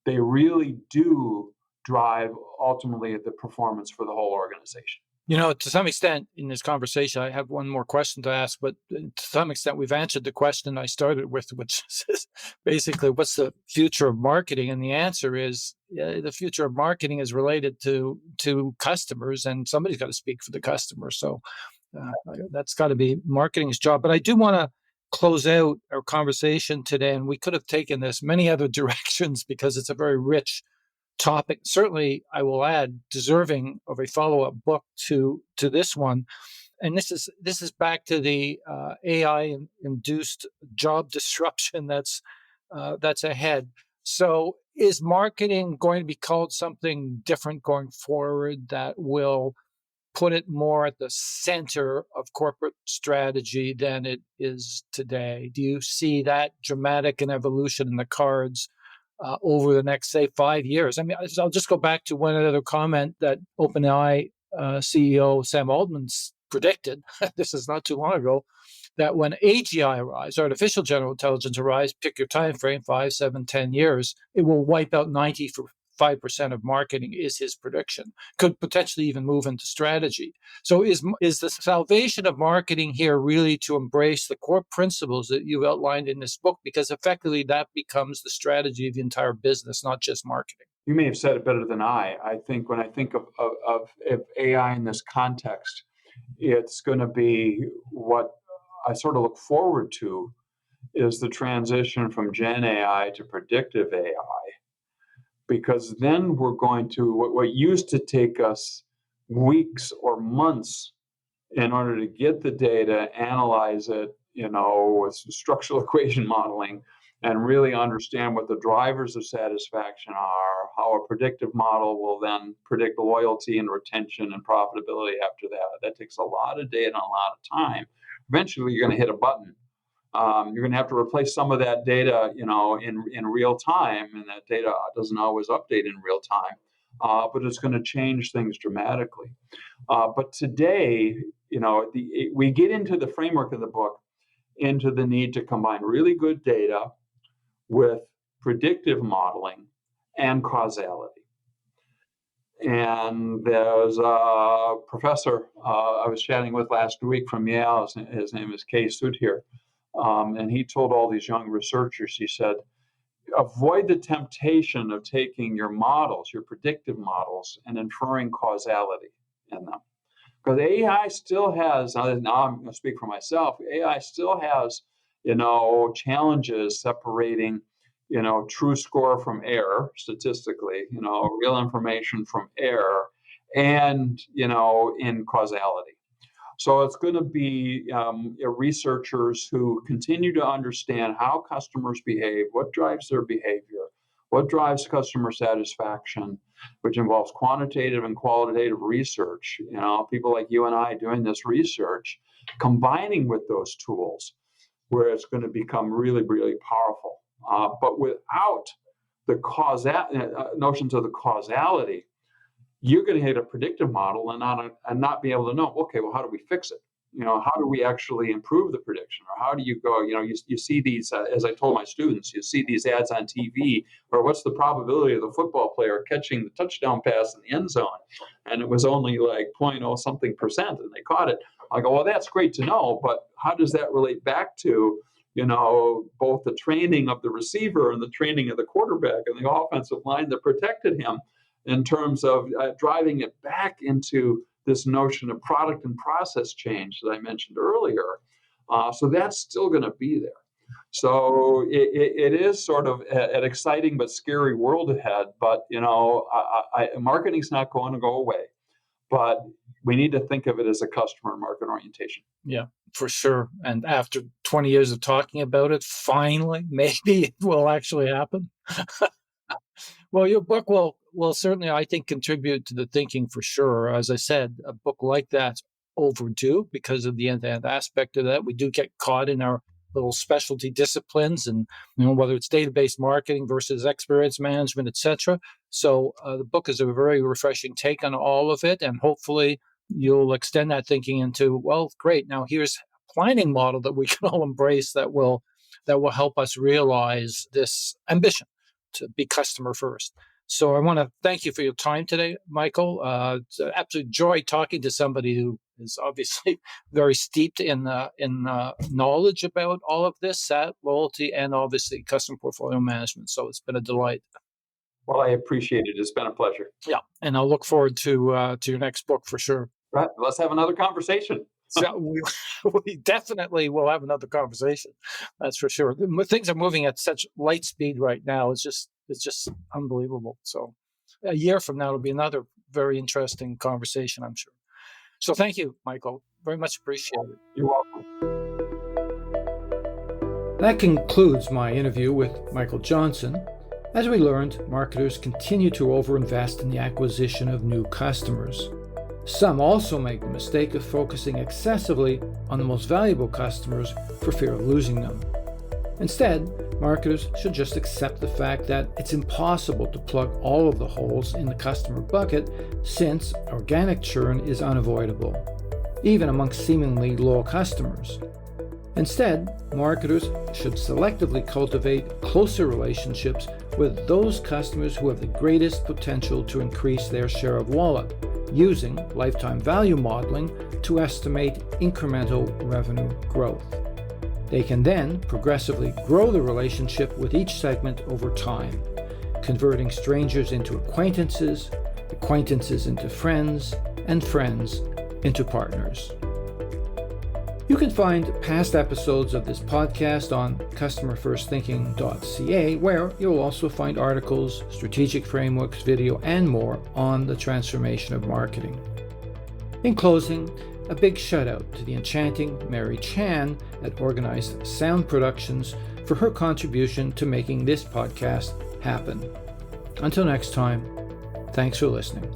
they really do drive ultimately the performance for the whole organization. To some extent in this conversation, I have one more question to ask, but to some extent we've answered the question I started with, which is basically what's the future of marketing? And the answer is the future of marketing is related to customers, and somebody's got to speak for the customer. So that's got to be marketing's job. But I do want to close out our conversation today, and we could have taken this many other directions because it's a very rich topic. Certainly, I will add, deserving of a follow-up book to this one. And this is back to the AI induced job disruption that's ahead. So, is marketing going to be called something different going forward that will put it more at the center of corporate strategy than it is today? Do you see that dramatic an evolution in the cards over the next, say, 5 years? I mean, I'll just go back to one other comment that OpenAI CEO Sam Altman predicted. This is not too long ago, that when AGI arrives, artificial general intelligence arrives, pick your time frame, 5, 7, 10 years, it will wipe out 95% of marketing, is his prediction. Could potentially even move into strategy. So is the salvation of marketing here really to embrace the core principles that you've outlined in this book? Because effectively that becomes the strategy of the entire business, not just marketing. You may have said it better than I. I think when I think of AI in this context, it's going to be what I sort of look forward to is the transition from Gen AI to predictive AI. Because then we're going to, what used to take us weeks or months in order to get the data, analyze it, with structural equation modeling, and really understand what the drivers of satisfaction are, how a predictive model will then predict loyalty and retention and profitability after that. That takes a lot of data and a lot of time. Eventually, you're going to hit a button. You're going to have to replace some of that data, in real time, and that data doesn't always update in real time, but it's going to change things dramatically. But today, we get into the framework of the book, into the need to combine really good data with predictive modeling and causality. And there's a professor I was chatting with last week from Yale. His name is Kay Sudhir. And he told all these young researchers, he said, avoid the temptation of taking your models, your predictive models, and inferring causality in them. Because AI still has, now I'm going to speak for myself, AI still has, challenges separating, true score from error statistically, real information from error, and, in causality. So it's going to be researchers who continue to understand how customers behave, what drives their behavior, what drives customer satisfaction, which involves quantitative and qualitative research. People like you and I doing this research, combining with those tools, where it's going to become really, really powerful. But without the notions of the causality, you're going to hit a predictive model and not be able to know, okay, well, how do we fix it? How do we actually improve the prediction? Or how do you go, you see these, as I told my students, you see these ads on TV, or what's the probability of the football player catching the touchdown pass in the end zone? And it was only like 0.0 something percent, and they caught it. I go, well, that's great to know, but how does that relate back to, both the training of the receiver and the training of the quarterback and the offensive line that protected him, in terms of driving it back into this notion of product and process change that I mentioned earlier. So that's still going to be there. So it is sort of an exciting but scary world ahead. But, marketing's not going to go away. But we need to think of it as a customer market orientation. Yeah, for sure. And after 20 years of talking about it, finally, maybe it will actually happen. Well, your book will certainly, I think, contribute to the thinking for sure. As I said, a book like that's overdue because of the end-to-end aspect of that. We do get caught in our little specialty disciplines, and whether it's database marketing versus experience management, etc. So the book is a very refreshing take on all of it, and hopefully you'll extend that thinking into, well, great, now here's a planning model that we can all embrace that will help us realize this ambition to be customer first. So I want to thank you for your time today, Michael. It's an absolute joy talking to somebody who is obviously very steeped in knowledge about all of this, SAT, loyalty, and obviously custom portfolio management. So it's been a delight. Well, I appreciate it. It's been a pleasure. Yeah, and I'll look forward to your next book for sure. Right. Let's have another conversation. So we definitely will have another conversation. That's for sure. Things are moving at such light speed right now. It's just unbelievable. So a year from now, it'll be another very interesting conversation, I'm sure. So thank you, Michael. Very much appreciated. You're welcome. That concludes my interview with Michael Johnson. As we learned, marketers continue to overinvest in the acquisition of new customers. Some also make the mistake of focusing excessively on the most valuable customers for fear of losing them. Instead, marketers should just accept the fact that it's impossible to plug all of the holes in the customer bucket, since organic churn is unavoidable, even amongst seemingly loyal customers. Instead, marketers should selectively cultivate closer relationships with those customers who have the greatest potential to increase their share of wallet, using lifetime value modeling to estimate incremental revenue growth. They can then progressively grow the relationship with each segment over time, converting strangers into acquaintances, acquaintances into friends, and friends into partners. You can find past episodes of this podcast on customerfirstthinking.ca, where you'll also find articles, strategic frameworks, video, and more on the transformation of marketing. In closing, a big shout out to the enchanting Mary Chan at Organized Sound Productions for her contribution to making this podcast happen. Until next time, thanks for listening.